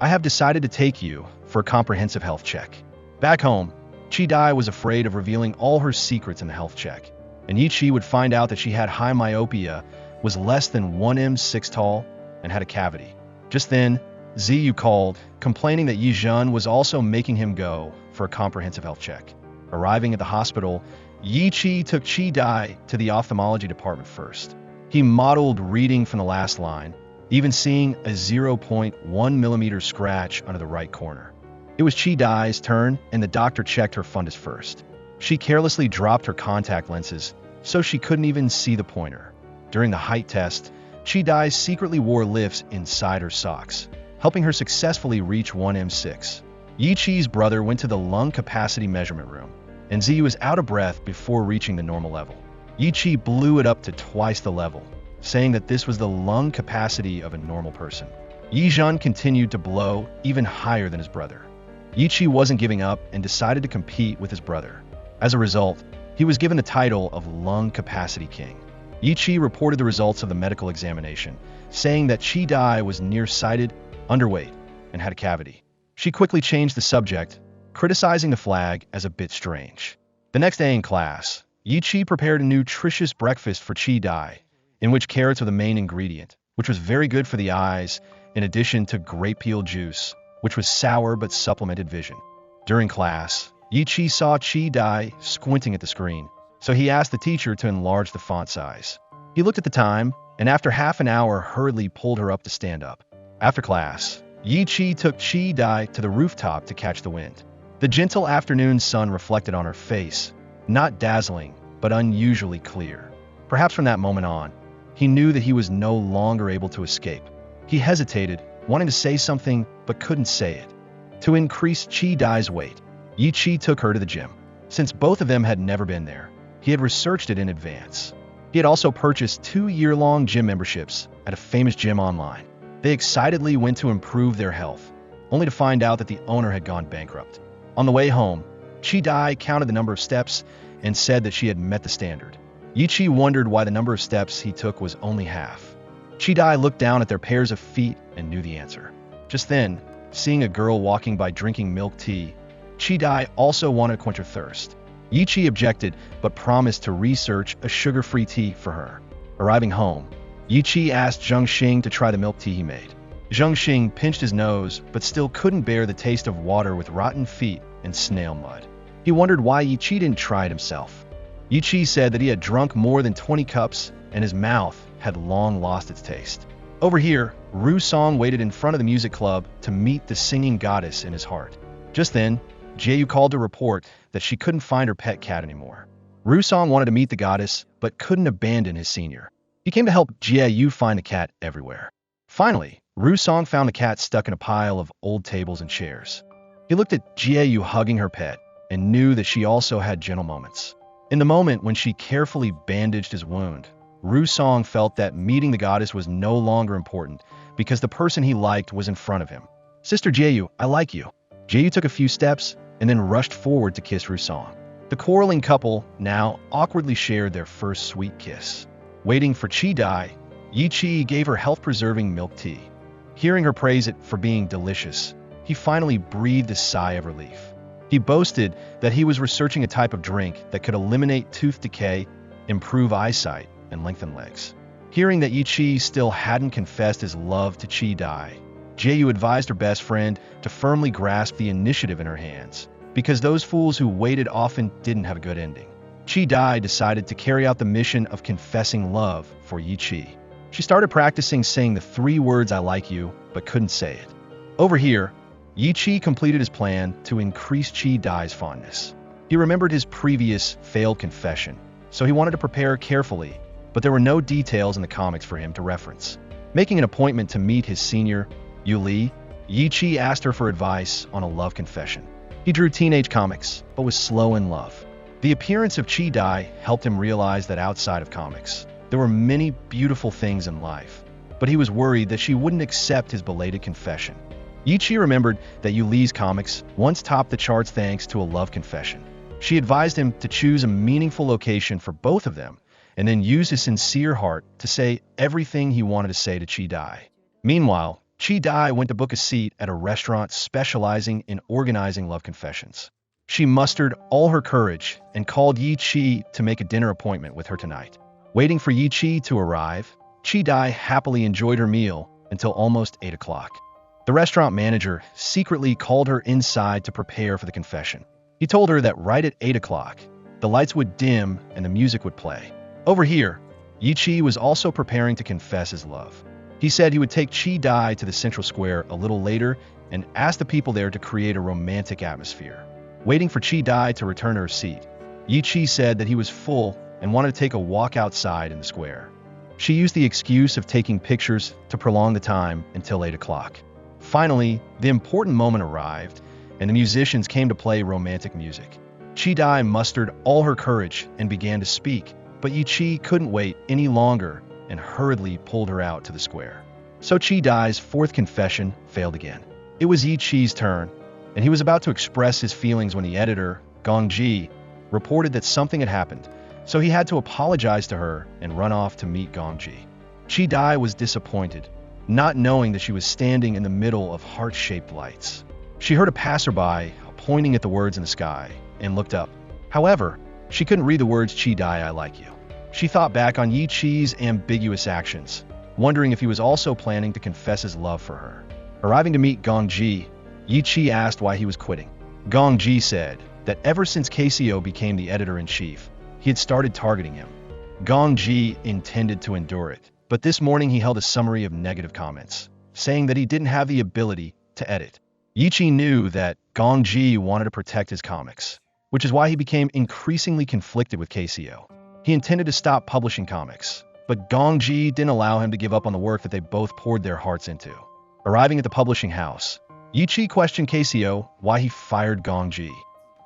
I have decided to take you for a comprehensive health check. Back home, Chi Dai was afraid of revealing all her secrets in the health check, and Yichi would find out that she had high myopia, was less than 1m6 tall, and had a cavity. Just then, Ziyu called, complaining that Yizhen was also making him go for a comprehensive health check. Arriving at the hospital, Yichi took Chi Dai to the ophthalmology department first. He modeled reading from the last line, even seeing a 0.1 millimeter scratch under the right corner. It was Chi Dai's turn, and the doctor checked her fundus first. She carelessly dropped her contact lenses, so she couldn't even see the pointer. During the height test, Chi Dai secretly wore lifts inside her socks, helping her successfully reach 1m6. Yichi's brother went to the lung capacity measurement room, and Ziyu was out of breath before reaching the normal level. Yichi blew it up to twice the level, saying that this was the lung capacity of a normal person. Yizhen continued to blow even higher than his brother. Yichi wasn't giving up and decided to compete with his brother. As a result, he was given the title of Lung Capacity King. Yichi reported the results of the medical examination, saying that Chi Dai was nearsighted, underweight, and had a cavity. She quickly changed the subject, criticizing the flag as a bit strange. The next day in class, Yichi prepared a nutritious breakfast for Chi Dai, in which carrots were the main ingredient, which was very good for the eyes, in addition to grape peel juice, which was sour but supplemented vision. During class, Yichi saw Chi Dai squinting at the screen, so he asked the teacher to enlarge the font size. He looked at the time, and after half an hour hurriedly pulled her up to stand up. After class, Yichi took Chi Dai to the rooftop to catch the wind. The gentle afternoon sun reflected on her face, not dazzling, but unusually clear. Perhaps from that moment on, he knew that he was no longer able to escape. He hesitated, wanting to say something, but couldn't say it. To increase Chi Dai's weight, Yichi took her to the gym. Since both of them had never been there, he had researched it in advance. He had also purchased 2-year-long gym memberships at a famous gym online. They excitedly went to improve their health, only to find out that the owner had gone bankrupt. On the way home, Chi Dai counted the number of steps and said that she had met the standard. Yichi wondered why the number of steps he took was only half. Chi Dai looked down at their pairs of feet and knew the answer. Just then, seeing a girl walking by drinking milk tea, Chi Dai also wanted to quench her thirst. Yichi objected, but promised to research a sugar-free tea for her. Arriving home, Yichi asked Zheng Xing to try the milk tea he made. Zheng Xing pinched his nose, but still couldn't bear the taste of water with rotten feet and snail mud. He wondered why Yichi didn't try it himself. Yichi said that he had drunk more than 20 cups, and his mouth had long lost its taste. Over here, Ru Song waited in front of the music club to meet the singing goddess in his heart. Just then, Jieyu called to report that she couldn't find her pet cat anymore. Ru Song wanted to meet the goddess, but couldn't abandon his senior. He came to help Jieyu find the cat everywhere. Finally, Ru Song found the cat stuck in a pile of old tables and chairs. He looked at Jieyu hugging her pet and knew that she also had gentle moments. In the moment when she carefully bandaged his wound, Ru Song felt that meeting the goddess was no longer important because the person he liked was in front of him. "Sister Jeyu, I like you." Jeyu took a few steps and then rushed forward to kiss Ru Song. The quarreling couple now awkwardly shared their first sweet kiss. Waiting for Chi Dai, Yi Chi gave her health-preserving milk tea. Hearing her praise it for being delicious, he finally breathed a sigh of relief. He boasted that he was researching a type of drink that could eliminate tooth decay, improve eyesight, and lengthen legs. Hearing that Yi Chi still hadn't confessed his love to Chi Dai, Jeyu advised her best friend to firmly grasp the initiative in her hands, because those fools who waited often didn't have a good ending. Chi Dai decided to carry out the mission of confessing love for Yi Chi. She started practicing saying the 3 words "I like you," but couldn't say it. Over here, Yi Chi completed his plan to increase Chi Dai's fondness. He remembered his previous failed confession, so he wanted to prepare carefully, but there were no details in the comics for him to reference. Making an appointment to meet his senior, Yu Li, Yi Chi asked her for advice on a love confession. He drew teenage comics, but was slow in love. The appearance of Chi Dai helped him realize that outside of comics, there were many beautiful things in life, but he was worried that she wouldn't accept his belated confession. Yi Chi remembered that Yu Li's comics once topped the charts thanks to a love confession. She advised him to choose a meaningful location for both of them, and then use his sincere heart to say everything he wanted to say to Chi Dai. Meanwhile, Chi Dai went to book a seat at a restaurant specializing in organizing love confessions. She mustered all her courage and called Yi Chi to make a dinner appointment with her tonight. Waiting for Yi Chi to arrive, Chi Dai happily enjoyed her meal until almost 8 o'clock. The restaurant manager secretly called her inside to prepare for the confession. He told her that right at 8 o'clock, the lights would dim and the music would play. Over here, Yi Chi was also preparing to confess his love. He said he would take Chi Dai to the central square a little later and ask the people there to create a romantic atmosphere. Waiting for Chi Dai to return to her seat, Yi Chi said that he was full and wanted to take a walk outside in the square. She used the excuse of taking pictures to prolong the time until 8 o'clock. Finally, the important moment arrived, and the musicians came to play romantic music. Chi Dai mustered all her courage and began to speak, but Yi Chi couldn't wait any longer and hurriedly pulled her out to the square. So Chi Dai's 4th confession failed again. It was Yi Chi's turn, and he was about to express his feelings when the editor, Gong Ji, reported that something had happened, so he had to apologize to her and run off to meet Gong Ji. Chi Dai was disappointed, not knowing that she was standing in the middle of heart-shaped lights. She heard a passerby pointing at the words in the sky and looked up. However, she couldn't read the words "Chi Dai, I like you." She thought back on Yi Chi's ambiguous actions, wondering if he was also planning to confess his love for her. Arriving to meet Gong Ji, Yi Chi asked why he was quitting. Gong Ji said that ever since KCO became the editor-in-chief, he had started targeting him. Gong Ji intended to endure it, but this morning he held a summary of negative comments, saying that he didn't have the ability to edit. Yi Chi knew that Gong Ji wanted to protect his comics, which is why he became increasingly conflicted with KCO. He intended to stop publishing comics, but Gong Ji didn't allow him to give up on the work that they both poured their hearts into. Arriving at the publishing house, Yi Chi questioned KCO why he fired Gong Ji.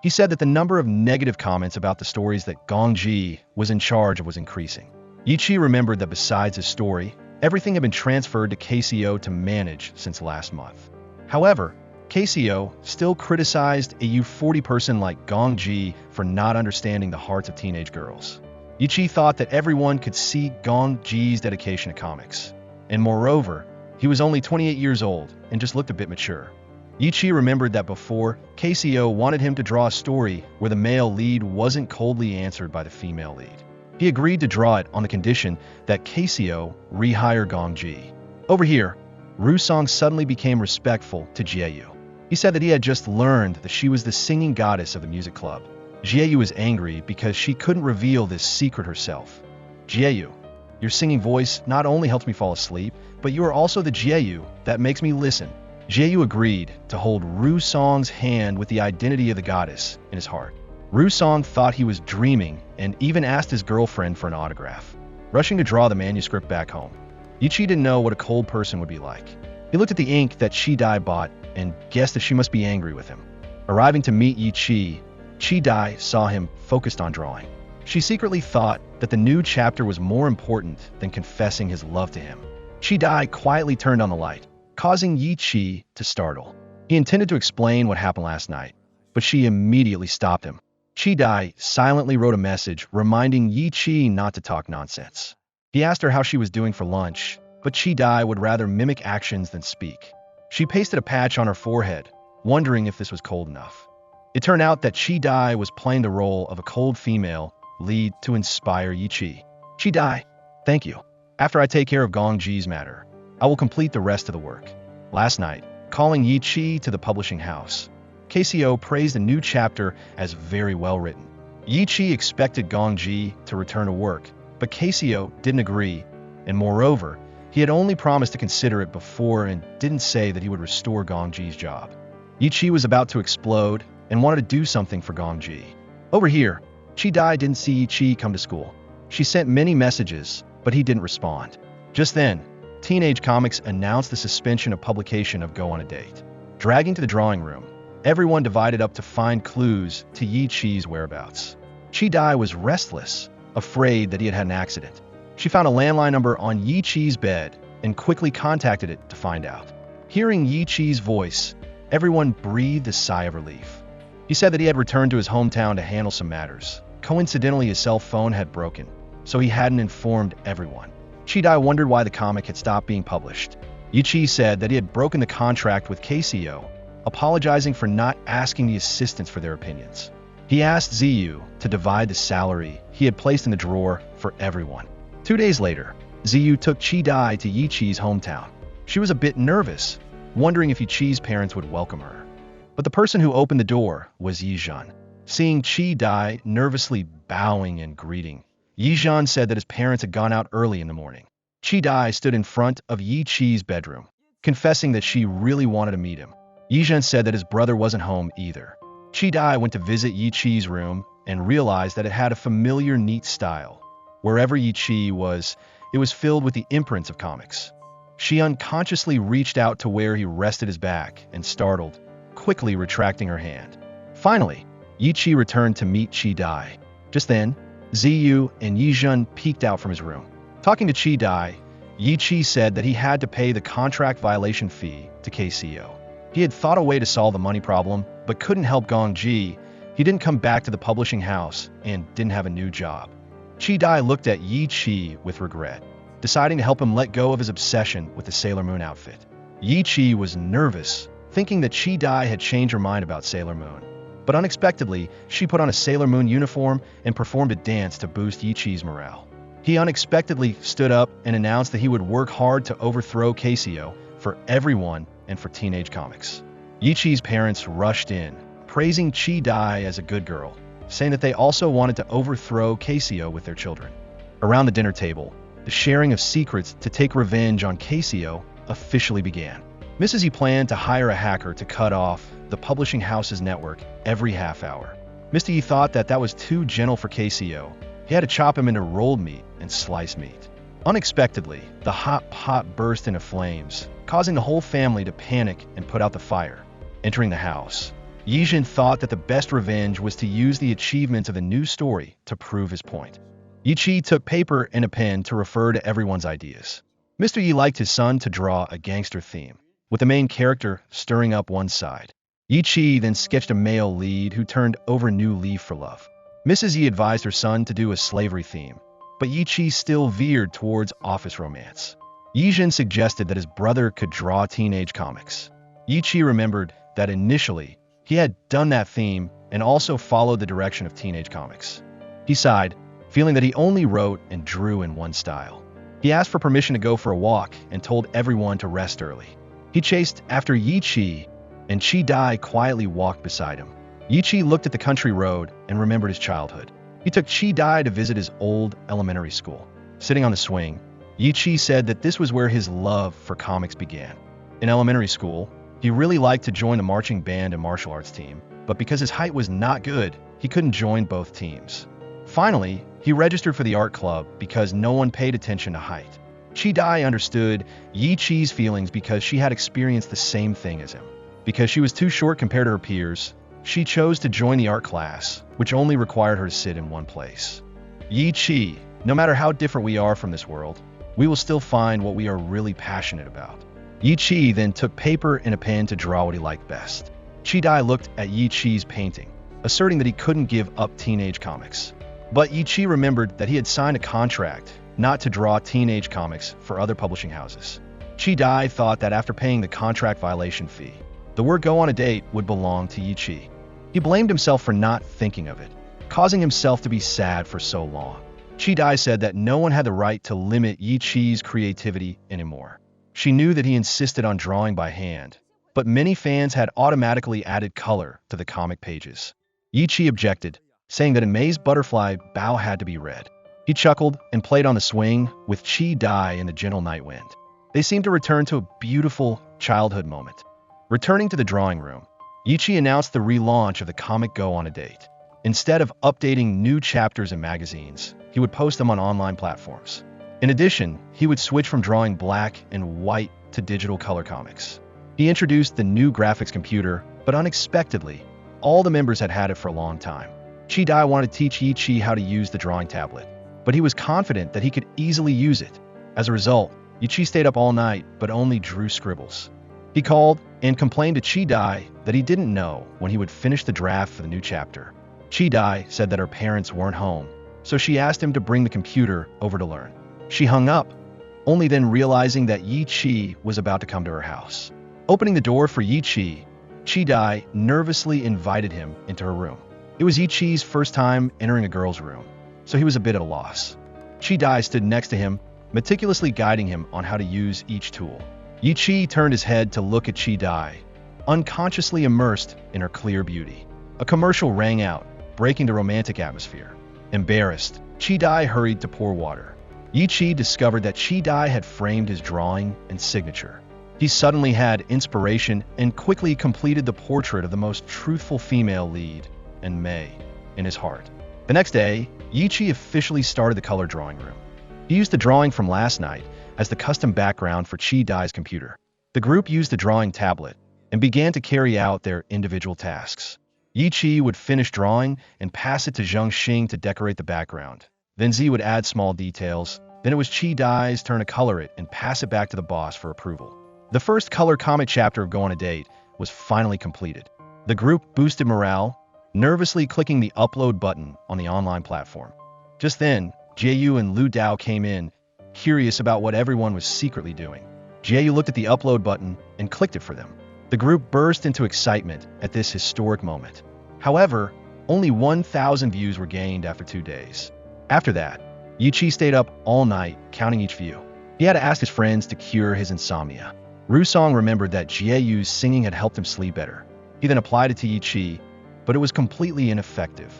He said that the number of negative comments about the stories that Gong Ji was in charge of was increasing. Yi Chi remembered that besides his story, everything had been transferred to KCO to manage since last month. However, KCO still criticized a U40 person like Gong Ji for not understanding the hearts of teenage girls. Yi Chi thought that everyone could see Gong Ji's dedication to comics, and moreover, he was only 28 years old and just looked a bit mature. Yi Chi remembered that before, KCO wanted him to draw a story where the male lead wasn't coldly answered by the female lead. He agreed to draw it on the condition that KCO rehire Gong Ji. Over here, Ru Song suddenly became respectful to Jeyu. He said that he had just learned that she was the singing goddess of the music club. Jeyu was angry because she couldn't reveal this secret herself. "Jeyu, your singing voice not only helps me fall asleep, but you are also the Jeyu that makes me listen." Jeyu agreed to hold Ru Song's hand with the identity of the goddess in his heart. Ru Song thought he was dreaming and even asked his girlfriend for an autograph. Rushing to draw the manuscript back home, Yi Chi didn't know what a cold person would be like. He looked at the ink that Chi Dai bought and guessed that she must be angry with him. Arriving to meet Yi Chi, Chi Dai saw him focused on drawing. She secretly thought that the new chapter was more important than confessing his love to him. Chi-Dai quietly turned on the light, causing Yi-Chi to startle. He intended to explain what happened last night, but she immediately stopped him. Chi-Dai silently wrote a message reminding Yi-Chi not to talk nonsense. He asked her how she was doing for lunch, but Chi-Dai would rather mimic actions than speak. She pasted a patch on her forehead, wondering if this was cold enough. It turned out that Chi-Dai was playing the role of a cold female lead to inspire Yi-Chi. Chi-Dai, thank you. After I take care of Gong Ji's matter, I will complete the rest of the work. Last night, calling Yi-Chi to the publishing house, KCO praised the new chapter as very well written. Yi-Chi expected Gong Ji to return to work, but KCO didn't agree, and moreover, he had only promised to consider it before and didn't say that he would restore Gong Ji's job. Yi-Chi was about to explode and wanted to do something for Gong Ji. Over here, Chi-Dai didn't see Yi-Chi come to school. She sent many messages, but he didn't respond. Just then, Teenage Comics announced the suspension of publication of Go on a Date. Dragging to the drawing room, everyone divided up to find clues to Yi-Chi's whereabouts. Chi-Dai was restless, afraid that he had had an accident. She found a landline number on Yi-Chi's bed and quickly contacted it to find out. Hearing Yi-Chi's voice, everyone breathed a sigh of relief. He said that he had returned to his hometown to handle some matters. Coincidentally, his cell phone had broken, so he hadn't informed everyone. Chi-Dai wondered why the comic had stopped being published. Yi-Chi said that he had broken the contract with KCO, apologizing for not asking the assistants for their opinions. He asked Ziyu to divide the salary he had placed in the drawer for everyone. 2 days later, Ziyu took Chi-Dai to Yi-Chi's hometown. She was a bit nervous, wondering if Yi-Chi's parents would welcome her. But the person who opened the door was Yi-Zhan. Seeing Chi-Dai nervously bowing and greeting, Yi-Zhan said that his parents had gone out early in the morning. Chi-Dai stood in front of Yi-Chi's bedroom, confessing that she really wanted to meet him. Yi-Zhan said that his brother wasn't home either. Chi-Dai went to visit Yi-Chi's room and realized that it had a familiar, neat style. Wherever Yi-Chi was, it was filled with the imprints of comics. She unconsciously reached out to where he rested his back and startled, quickly retracting her hand. Finally, Yi-Chi returned to meet Chi-Dai. Just then, Ziyu and Yi-Zhan peeked out from his room. Talking to Chi-Dai, Yi-Chi said that he had to pay the contract violation fee to KCO. He had thought a way to solve the money problem, but couldn't help Gong Ji. He didn't come back to the publishing house and didn't have a new job. Chi-Dai looked at Yi-Chi with regret, deciding to help him let go of his obsession with the Sailor Moon outfit. Yi-Chi was nervous, thinking that Chi-Dai had changed her mind about Sailor Moon. But unexpectedly, she put on a Sailor Moon uniform and performed a dance to boost Yi-Chi's morale. He unexpectedly stood up and announced that he would work hard to overthrow KCO for everyone and for Teenage Comics. Yi-Chi's parents rushed in, praising Chi-Dai as a good girl, saying that they also wanted to overthrow KCO with their children. Around the dinner table, the sharing of secrets to take revenge on KCO officially began. Mrs. Yi planned to hire a hacker to cut off the publishing house's network every half hour. Mr. Yi thought that was too gentle for KCO. He had to chop him into rolled meat and sliced meat. Unexpectedly, the hot pot burst into flames, causing the whole family to panic and put out the fire. Entering the house, Yi-Zhan thought that the best revenge was to use the achievements of the new story to prove his point. Yi-Chi took paper and a pen to refer to everyone's ideas. Mr. Yi liked his son to draw a gangster theme, with the main character stirring up one side. Yi-Chi then sketched a male lead who turned over a new leaf for love. Mrs. Yi advised her son to do a slavery theme, but Yi-Chi still veered towards office romance. Yi-Zhan suggested that his brother could draw Teenage Comics. Yi-Chi remembered that initially he had done that theme and also followed the direction of Teenage Comics. He sighed, feeling that he only wrote and drew in one style. He asked for permission to go for a walk and told everyone to rest early. He chased after Yi-Chi, and Chi-Dai quietly walked beside him. Yi-Chi looked at the country road and remembered his childhood. He took Chi-Dai to visit his old elementary school. Sitting on the swing, Yi-Chi said that this was where his love for comics began. In elementary school, he really liked to join the marching band and martial arts team, but because his height was not good, he couldn't join both teams. Finally, he registered for the art club because no one paid attention to height. Chi-Dai understood Yi-Chi's feelings because she had experienced the same thing as him. Because she was too short compared to her peers, she chose to join the art class, which only required her to sit in one place. Yi Chi, no matter how different we are from this world, we will still find what we are really passionate about. Yi Chi then took paper and a pen to draw what he liked best. Chi Dai looked at Yi Chi's painting, asserting that he couldn't give up teenage comics. But Yi Chi remembered that he had signed a contract not to draw teenage comics for other publishing houses. Chi Dai thought that after paying the contract violation fee, the word "go on a date" would belong to Yi Chi. He blamed himself for not thinking of it, causing himself to be sad for so long. Chi Dai said that no one had the right to limit Yi Chi's creativity anymore. She knew that he insisted on drawing by hand, but many fans had automatically added color to the comic pages. Yi Chi objected, saying that a May's butterfly bow had to be red. He chuckled and played on the swing with Chi Dai in the gentle night wind. They seemed to return to a beautiful childhood moment. Returning to the drawing room, Yi Chi announced the relaunch of the comic Go on a Date. Instead of updating new chapters in magazines, he would post them on online platforms. In addition, he would switch from drawing black and white to digital color comics. He introduced the new graphics computer, but unexpectedly, all the members had had it for a long time. Chi Dai wanted to teach Yi Chi how to use the drawing tablet, but he was confident that he could easily use it. As a result, Yi Chi stayed up all night but only drew scribbles. He called and complained to Chi Dai that he didn't know when he would finish the draft for the new chapter. Chi Dai said that her parents weren't home, so she asked him to bring the computer over to learn. She hung up, only then realizing that Yi Chi was about to come to her house. Opening the door for Yi Chi, Chi Dai nervously invited him into her room. It was Yi Chi's first time entering a girl's room, so he was a bit at a loss. Chi Dai stood next to him, meticulously guiding him on how to use each tool. Yi Chi turned his head to look at Chi Dai, unconsciously immersed in her clear beauty. A commercial rang out, breaking the romantic atmosphere. Embarrassed, Chi Dai hurried to pour water. Yi Chi discovered that Chi Dai had framed his drawing and signature. He suddenly had inspiration and quickly completed the portrait of the most truthful female lead, and May, in his heart. The next day, Yi Chi officially started the color drawing room. He used the drawing from last night as the custom background for Chi Dai's computer. The group used the drawing tablet and began to carry out their individual tasks. Yi Chi would finish drawing and pass it to Zheng Xing to decorate the background. Then Z would add small details. Then it was Chi Dai's turn to color it and pass it back to the boss for approval. The first color comic chapter of Go on a Date was finally completed. The group boosted morale, nervously clicking the upload button on the online platform. Just then, Jie and Lu Dao came in, curious about what everyone was secretly doing. Jie looked at the upload button and clicked it for them. The group burst into excitement at this historic moment. However, only 1,000 views were gained after 2 days. After that, Yi Chi stayed up all night, counting each view. He had to ask his friends to cure his insomnia. Ru Song remembered that Jieyu's singing had helped him sleep better. He then applied it to Yi Chi, but it was completely ineffective.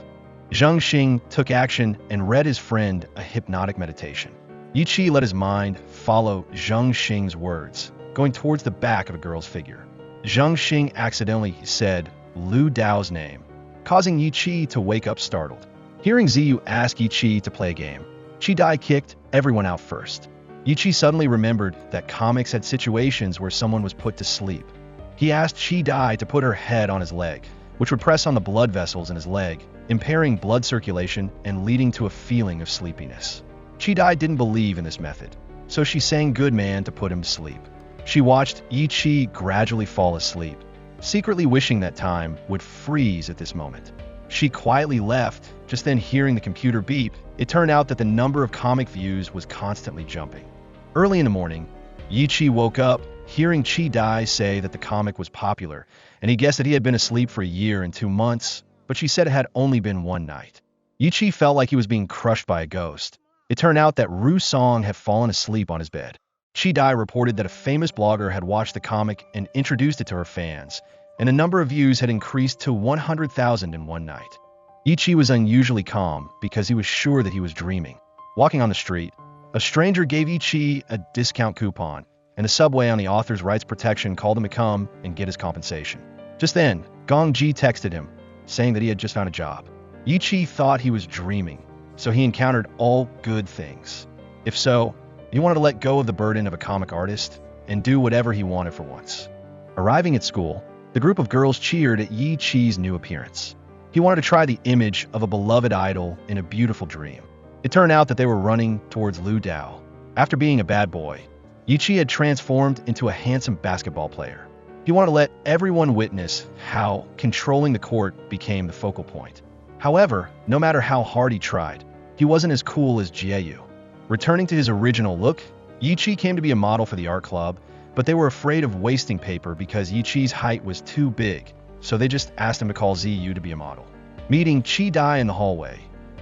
Zheng Xing took action and read his friend a hypnotic meditation. Yi Chi let his mind follow Zheng Xing's words, going towards the back of a girl's figure. Zheng Xing accidentally said Lu Dao's name, causing Yi Chi to wake up startled. Hearing Ziyu ask Yi Chi to play a game, Chi Dai kicked everyone out first. Yi Chi suddenly remembered that comics had situations where someone was put to sleep. He asked Chi Dai to put her head on his leg, which would press on the blood vessels in his leg, impairing blood circulation and leading to a feeling of sleepiness. Chi Dai didn't believe in this method, so she sang Good Man to put him to sleep. She watched Yi Chi gradually fall asleep, secretly wishing that time would freeze at this moment. She quietly left, just then hearing the computer beep. It turned out that the number of comic views was constantly jumping. Early in the morning, Yi Chi woke up, hearing Chi Dai say that the comic was popular, and he guessed that he had been asleep for a year and 2 months, but she said it had only been 1 night. Yi Chi felt like he was being crushed by a ghost. It turned out that Ru Song had fallen asleep on his bed. Chi Dai reported that a famous blogger had watched the comic and introduced it to her fans, and the number of views had increased to 100,000 in 1 night. Yi Chi was unusually calm because he was sure that he was dreaming. Walking on the street, a stranger gave Yi Chi a discount coupon, and the subway on the author's rights protection called him to come and get his compensation. Just then, Gong Ji texted him, saying that he had just found a job. Yi Chi thought he was dreaming, so he encountered all good things. If so, he wanted to let go of the burden of a comic artist and do whatever he wanted for once. Arriving at school, the group of girls cheered at Yi Chi's new appearance. He wanted to try the image of a beloved idol in a beautiful dream. It turned out that they were running towards Lu Dao. After being a bad boy, Yichi had transformed into a handsome basketball player. He wanted to let everyone witness how controlling the court became the focal point. However, no matter how hard he tried, he wasn't as cool as Jieyu. Returning to his original look, Yichi came to be a model for the art club, but they were afraid of wasting paper because Yichi's height was too big, so they just asked him to call Ziyu to be a model. Meeting Chi Dai in the hallway,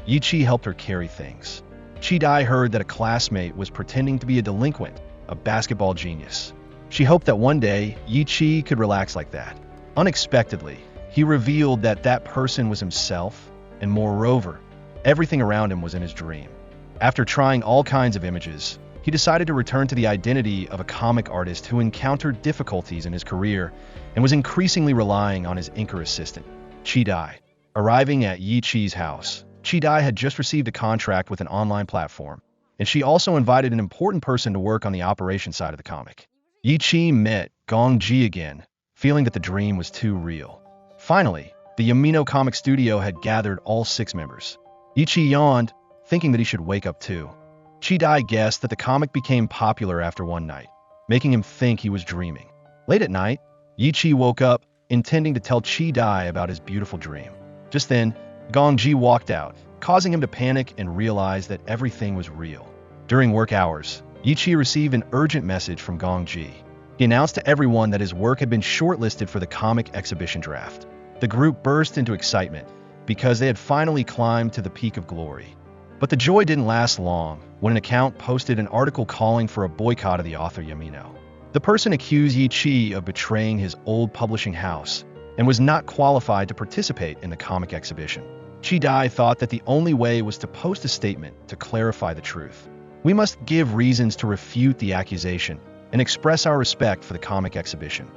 Yichi helped her carry things. Chi Dai heard that a classmate was pretending to be a delinquent, a basketball genius. She hoped that one day, Yichi could relax like that. Unexpectedly, he revealed that that person was himself, and moreover, everything around him was in his dream. After trying all kinds of images, he decided to return to the identity of a comic artist who encountered difficulties in his career and was increasingly relying on his inker assistant, Chi Dai. Arriving at Yichi's house, Chi Dai had just received a contract with an online platform, and she also invited an important person to work on the operation side of the comic. Yichi met Gong Ji again, feeling that the dream was too real. Finally, the Yamino Comic Studio had gathered all 6 members. Yichi yawned, thinking that he should wake up too. Chi Dai guessed that the comic became popular after one night, making him think he was dreaming. Late at night, Yichi woke up, intending to tell Chi Dai about his beautiful dream. Just then, Gong Ji walked out, causing him to panic and realize that everything was real. During work hours, Yichi received an urgent message from Gong Ji. He announced to everyone that his work had been shortlisted for the comic exhibition draft. The group burst into excitement because they had finally climbed to the peak of glory. But the joy didn't last long when an account posted an article calling for a boycott of the author Yamino. The person accused Yichi of betraying his old publishing house and was not qualified to participate in the comic exhibition. Chi Dai thought that the only way was to post a statement to clarify the truth. We must give reasons to refute the accusation and express our respect for the comic exhibition.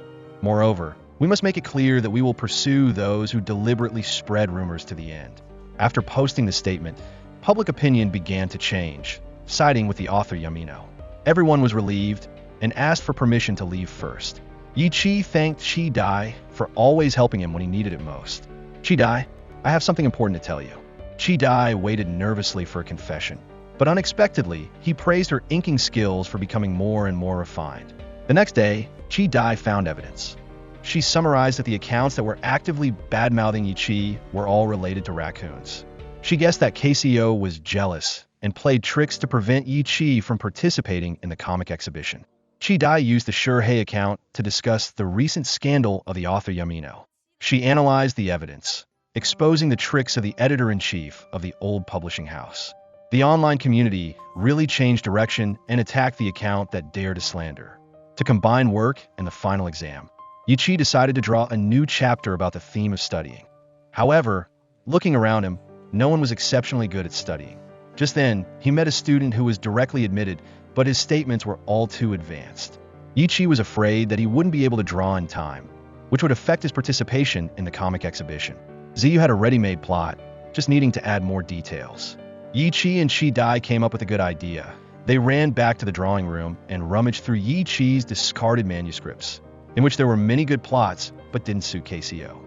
Moreover, we must make it clear that we will pursue those who deliberately spread rumors to the end. After posting the statement, public opinion began to change, siding with the author Yamino. Everyone was relieved and asked for permission to leave first. Yichi thanked Chi Dai for always helping him when he needed it most. Chi Dai, I have something important to tell you. Chi Dai waited nervously for a confession, but unexpectedly, he praised her inking skills for becoming more and more refined. The next day, Chi Dai found evidence. She summarized that the accounts that were actively bad-mouthing Yichi were all related to raccoons. She guessed that KCO was jealous and played tricks to prevent Yichi from participating in the comic exhibition. Chi Dai used the Shurhei account to discuss the recent scandal of the author Yamino. She analyzed the evidence, exposing the tricks of the editor-in-chief of the old publishing house. The online community really changed direction and attacked the account that dared to slander. To combine work and the final exam, Yichi decided to draw a new chapter about the theme of studying. However, looking around him, no one was exceptionally good at studying. Just then, he met a student who was directly admitted, but his statements were all too advanced. Yichi was afraid that he wouldn't be able to draw in time, which would affect his participation in the comic exhibition. Ziyu had a ready-made plot, just needing to add more details. Yichi and Chi Dai came up with a good idea. They ran back to the drawing room and rummaged through Yichi's discarded manuscripts, in which there were many good plots but didn't suit KCO.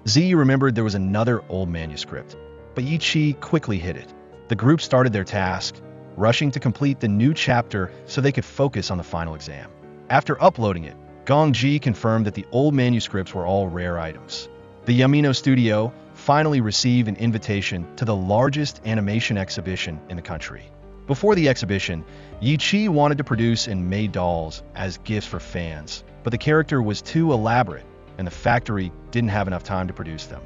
Ziyu remembered there was another old manuscript, but Yichi quickly hid it. The group started their task, rushing to complete the new chapter so they could focus on the final exam. After uploading it, Gong Ji confirmed that the old manuscripts were all rare items. The Yamino Studio finally received an invitation to the largest animation exhibition in the country. Before the exhibition, Yichi wanted to produce and made dolls as gifts for fans, but the character was too elaborate and the factory didn't have enough time to produce them.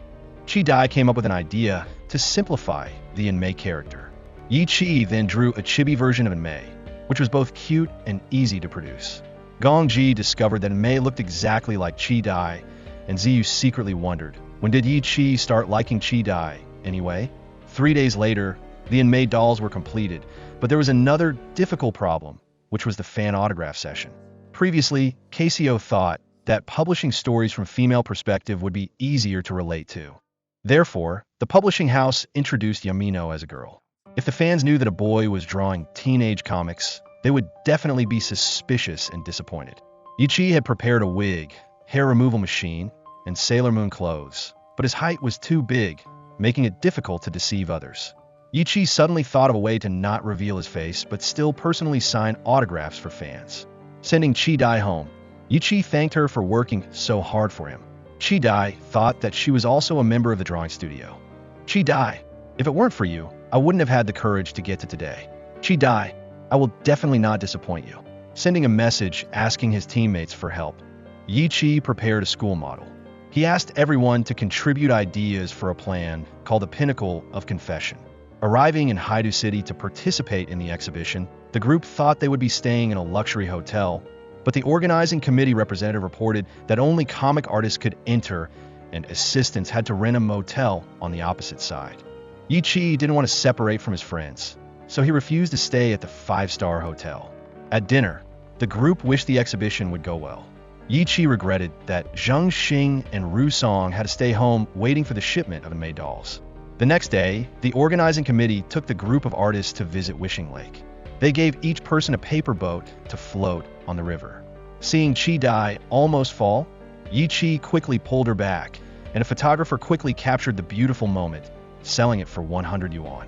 Chi Dai came up with an idea to simplify the Enmei character. Yichi then drew a chibi version of Enmei, which was both cute and easy to produce. Gong Ji discovered that Enmei looked exactly like Chi Dai, and Ziyu secretly wondered, when did Yichi start liking Chi Dai anyway? 3 days later, the Enmei dolls were completed, but there was another difficult problem, which was the fan autograph session. Previously, KCO thought that publishing stories from female perspective would be easier to relate to. Therefore, the publishing house introduced Yamino as a girl. If the fans knew that a boy was drawing teenage comics, they would definitely be suspicious and disappointed. Yichi had prepared a wig, hair removal machine, and Sailor Moon clothes, but his height was too big, making it difficult to deceive others. Yi Chi suddenly thought of a way to not reveal his face but still personally sign autographs for fans. Sending Chi Dai home, Yi Chi thanked her for working so hard for him. Chi Dai thought that she was also a member of the drawing studio. Chi Dai, if it weren't for you, I wouldn't have had the courage to get to today. Chi Dai, I will definitely not disappoint you. Sending a message asking his teammates for help, Yi Chi prepared a school model. He asked everyone to contribute ideas for a plan called the Pinnacle of Confession. Arriving in Haidu City to participate in the exhibition, the group thought they would be staying in a luxury hotel, but the organizing committee representative reported that only comic artists could enter and assistants had to rent a motel on the opposite side. Yi Chi didn't want to separate from his friends, so he refused to stay at the five-star hotel. At dinner, the group wished the exhibition would go well. Yi Chi regretted that Zheng Xing and Ru Song had to stay home waiting for the shipment of May dolls. The next day, the organizing committee took the group of artists to visit Wishing Lake. They gave each person a paper boat to float on the river. Seeing Chi Dai almost fall, Yi Chi quickly pulled her back, and a photographer quickly captured the beautiful moment, selling it for 100 yuan.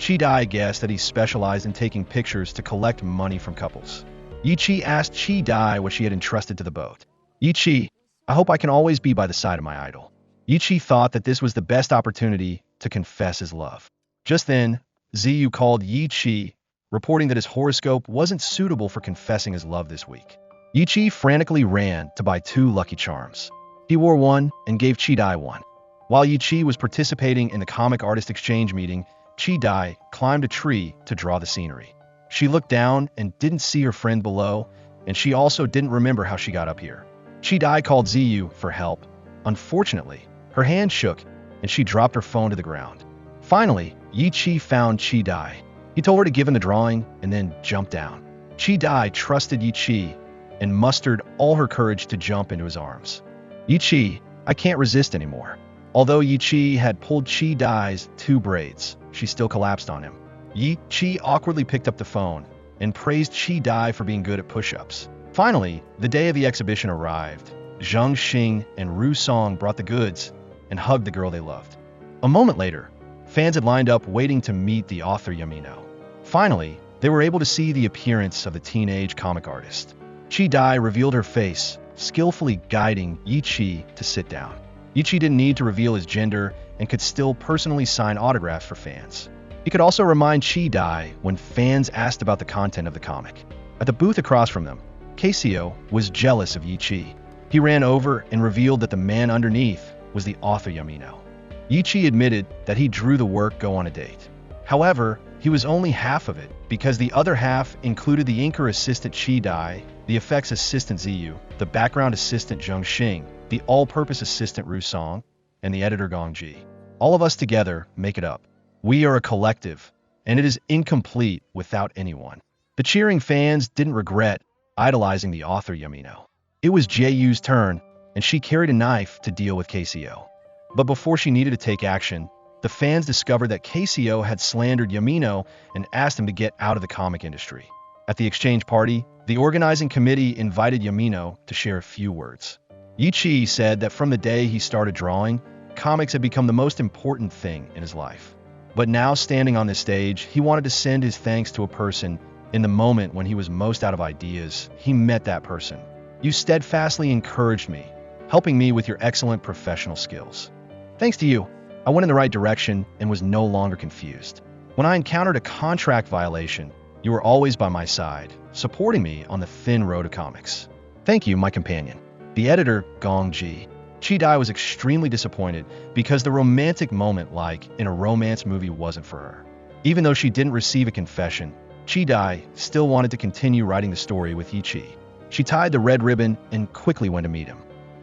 Chi Dai guessed that he specialized in taking pictures to collect money from couples. Yi Chi asked Chi Dai what she had entrusted to the boat. Yi Chi, I hope I can always be by the side of my idol. Yi Chi thought that this was the best opportunity to confess his love. Just then, Ziyu called Yi Chi, reporting that his horoscope wasn't suitable for confessing his love this week. Yi Chi frantically ran to buy 2 lucky charms. He wore one and gave Chi Dai one. While Yi Chi was participating in the comic artist exchange meeting, Chi Dai climbed a tree to draw the scenery. She looked down and didn't see her friend below, and she also didn't remember how she got up here. Chi Dai called Ziyu for help. Unfortunately, her hand shook, and she dropped her phone to the ground. Finally, Yi Chi found Chi Dai. He told her to give him the drawing and then jumped down. Chi Dai trusted Yi Chi and mustered all her courage to jump into his arms. Yi Chi, I can't resist anymore. Although Yi Chi had pulled Chi Dai's 2 braids, she still collapsed on him. Yi Chi awkwardly picked up the phone and praised Chi Dai for being good at push-ups. Finally, the day of the exhibition arrived. Zheng Xing and Ru Song brought the goods and hugged the girl they loved. A moment later, fans had lined up waiting to meet the author Yamino. Finally, they were able to see the appearance of the teenage comic artist. Chi Dai revealed her face, skillfully guiding Yi Chi to sit down. Yi Chi didn't need to reveal his gender and could still personally sign autographs for fans. He could also remind Chi Dai when fans asked about the content of the comic. At the booth across from them, Casio was jealous of Yi Chi. He ran over and revealed that the man underneath was the author Yamino. Yi Chi admitted that he drew the work go on a date. However, he was only half of it because the other half included the inker assistant Chi Dai, the effects assistant Ziyu, the background assistant Zheng Xing, the all-purpose assistant Ru Song, and the editor Gong Ji. All of us together make it up. We are a collective, and it is incomplete without anyone. The cheering fans didn't regret idolizing the author Yamino. It was Jeyu's turn, and she carried a knife to deal with Casio. But before she needed to take action, the fans discovered that Casio had slandered Yamino and asked him to get out of the comic industry. At the exchange party, the organizing committee invited Yamino to share a few words. Yi Chi said that from the day he started drawing, comics had become the most important thing in his life. But now, standing on this stage, he wanted to send his thanks to a person. In the moment when he was most out of ideas, he met that person. You steadfastly encouraged me, helping me with your excellent professional skills. Thanks to you, I went in the right direction and was no longer confused. When I encountered a contract violation, you were always by my side, supporting me on the thin road of comics. Thank you, my companion. The editor, Gong Ji. Chi Dai was extremely disappointed because the romantic moment, like in a romance movie, wasn't for her. Even though she didn't receive a confession, Chi Dai still wanted to continue writing the story with Yi Chi. She tied the red ribbon and quickly went to meet him.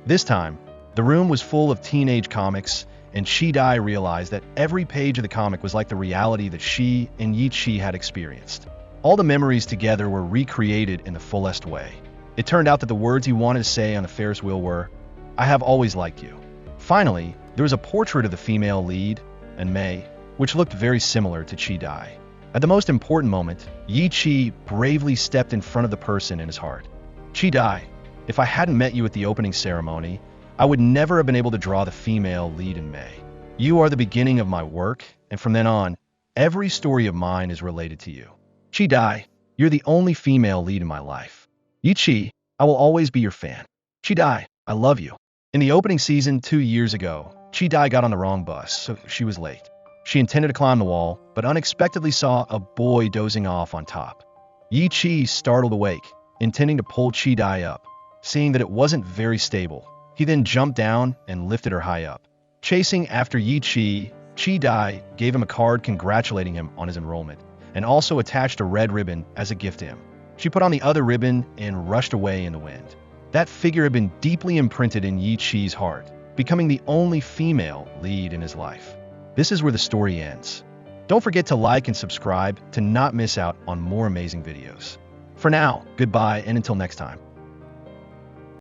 This time, the room was full of teenage comics, and Chi Dai realized that every page of the comic was like the reality that she and Yi Chi had experienced. All the memories together were recreated in the fullest way. It turned out that the words he wanted to say on the Ferris wheel were, "I have always liked you." Finally, there was a portrait of the female lead, and May, which looked very similar to Chi Dai. At the most important moment, Yi Chi bravely stepped in front of the person in his heart. Chi Dai, if I hadn't met you at the opening ceremony, I would never have been able to draw the female lead in May. You are the beginning of my work, and from then on, Every story of mine is related to you. Chi Dai, you're the only female lead in my life. Yi Chi, I will always be your fan. Chi Dai, I love you. In the opening season 2 years ago, Chi Dai got on the wrong bus, so she was late. She intended to climb the wall, but unexpectedly saw a boy dozing off on top. Yi Chi startled awake, intending to pull Chi Dai up. Seeing that it wasn't very stable, he then jumped down and lifted her high up. Chasing after Yi Chi, Chi Dai gave him a card congratulating him on his enrollment, and also attached a red ribbon as a gift to him. She put on the other ribbon and rushed away in the wind. That figure had been deeply imprinted in Yi Chi's heart, becoming the only female lead in his life. This is where the story ends. Don't forget to like and subscribe to not miss out on more amazing videos. For now, goodbye and until next time.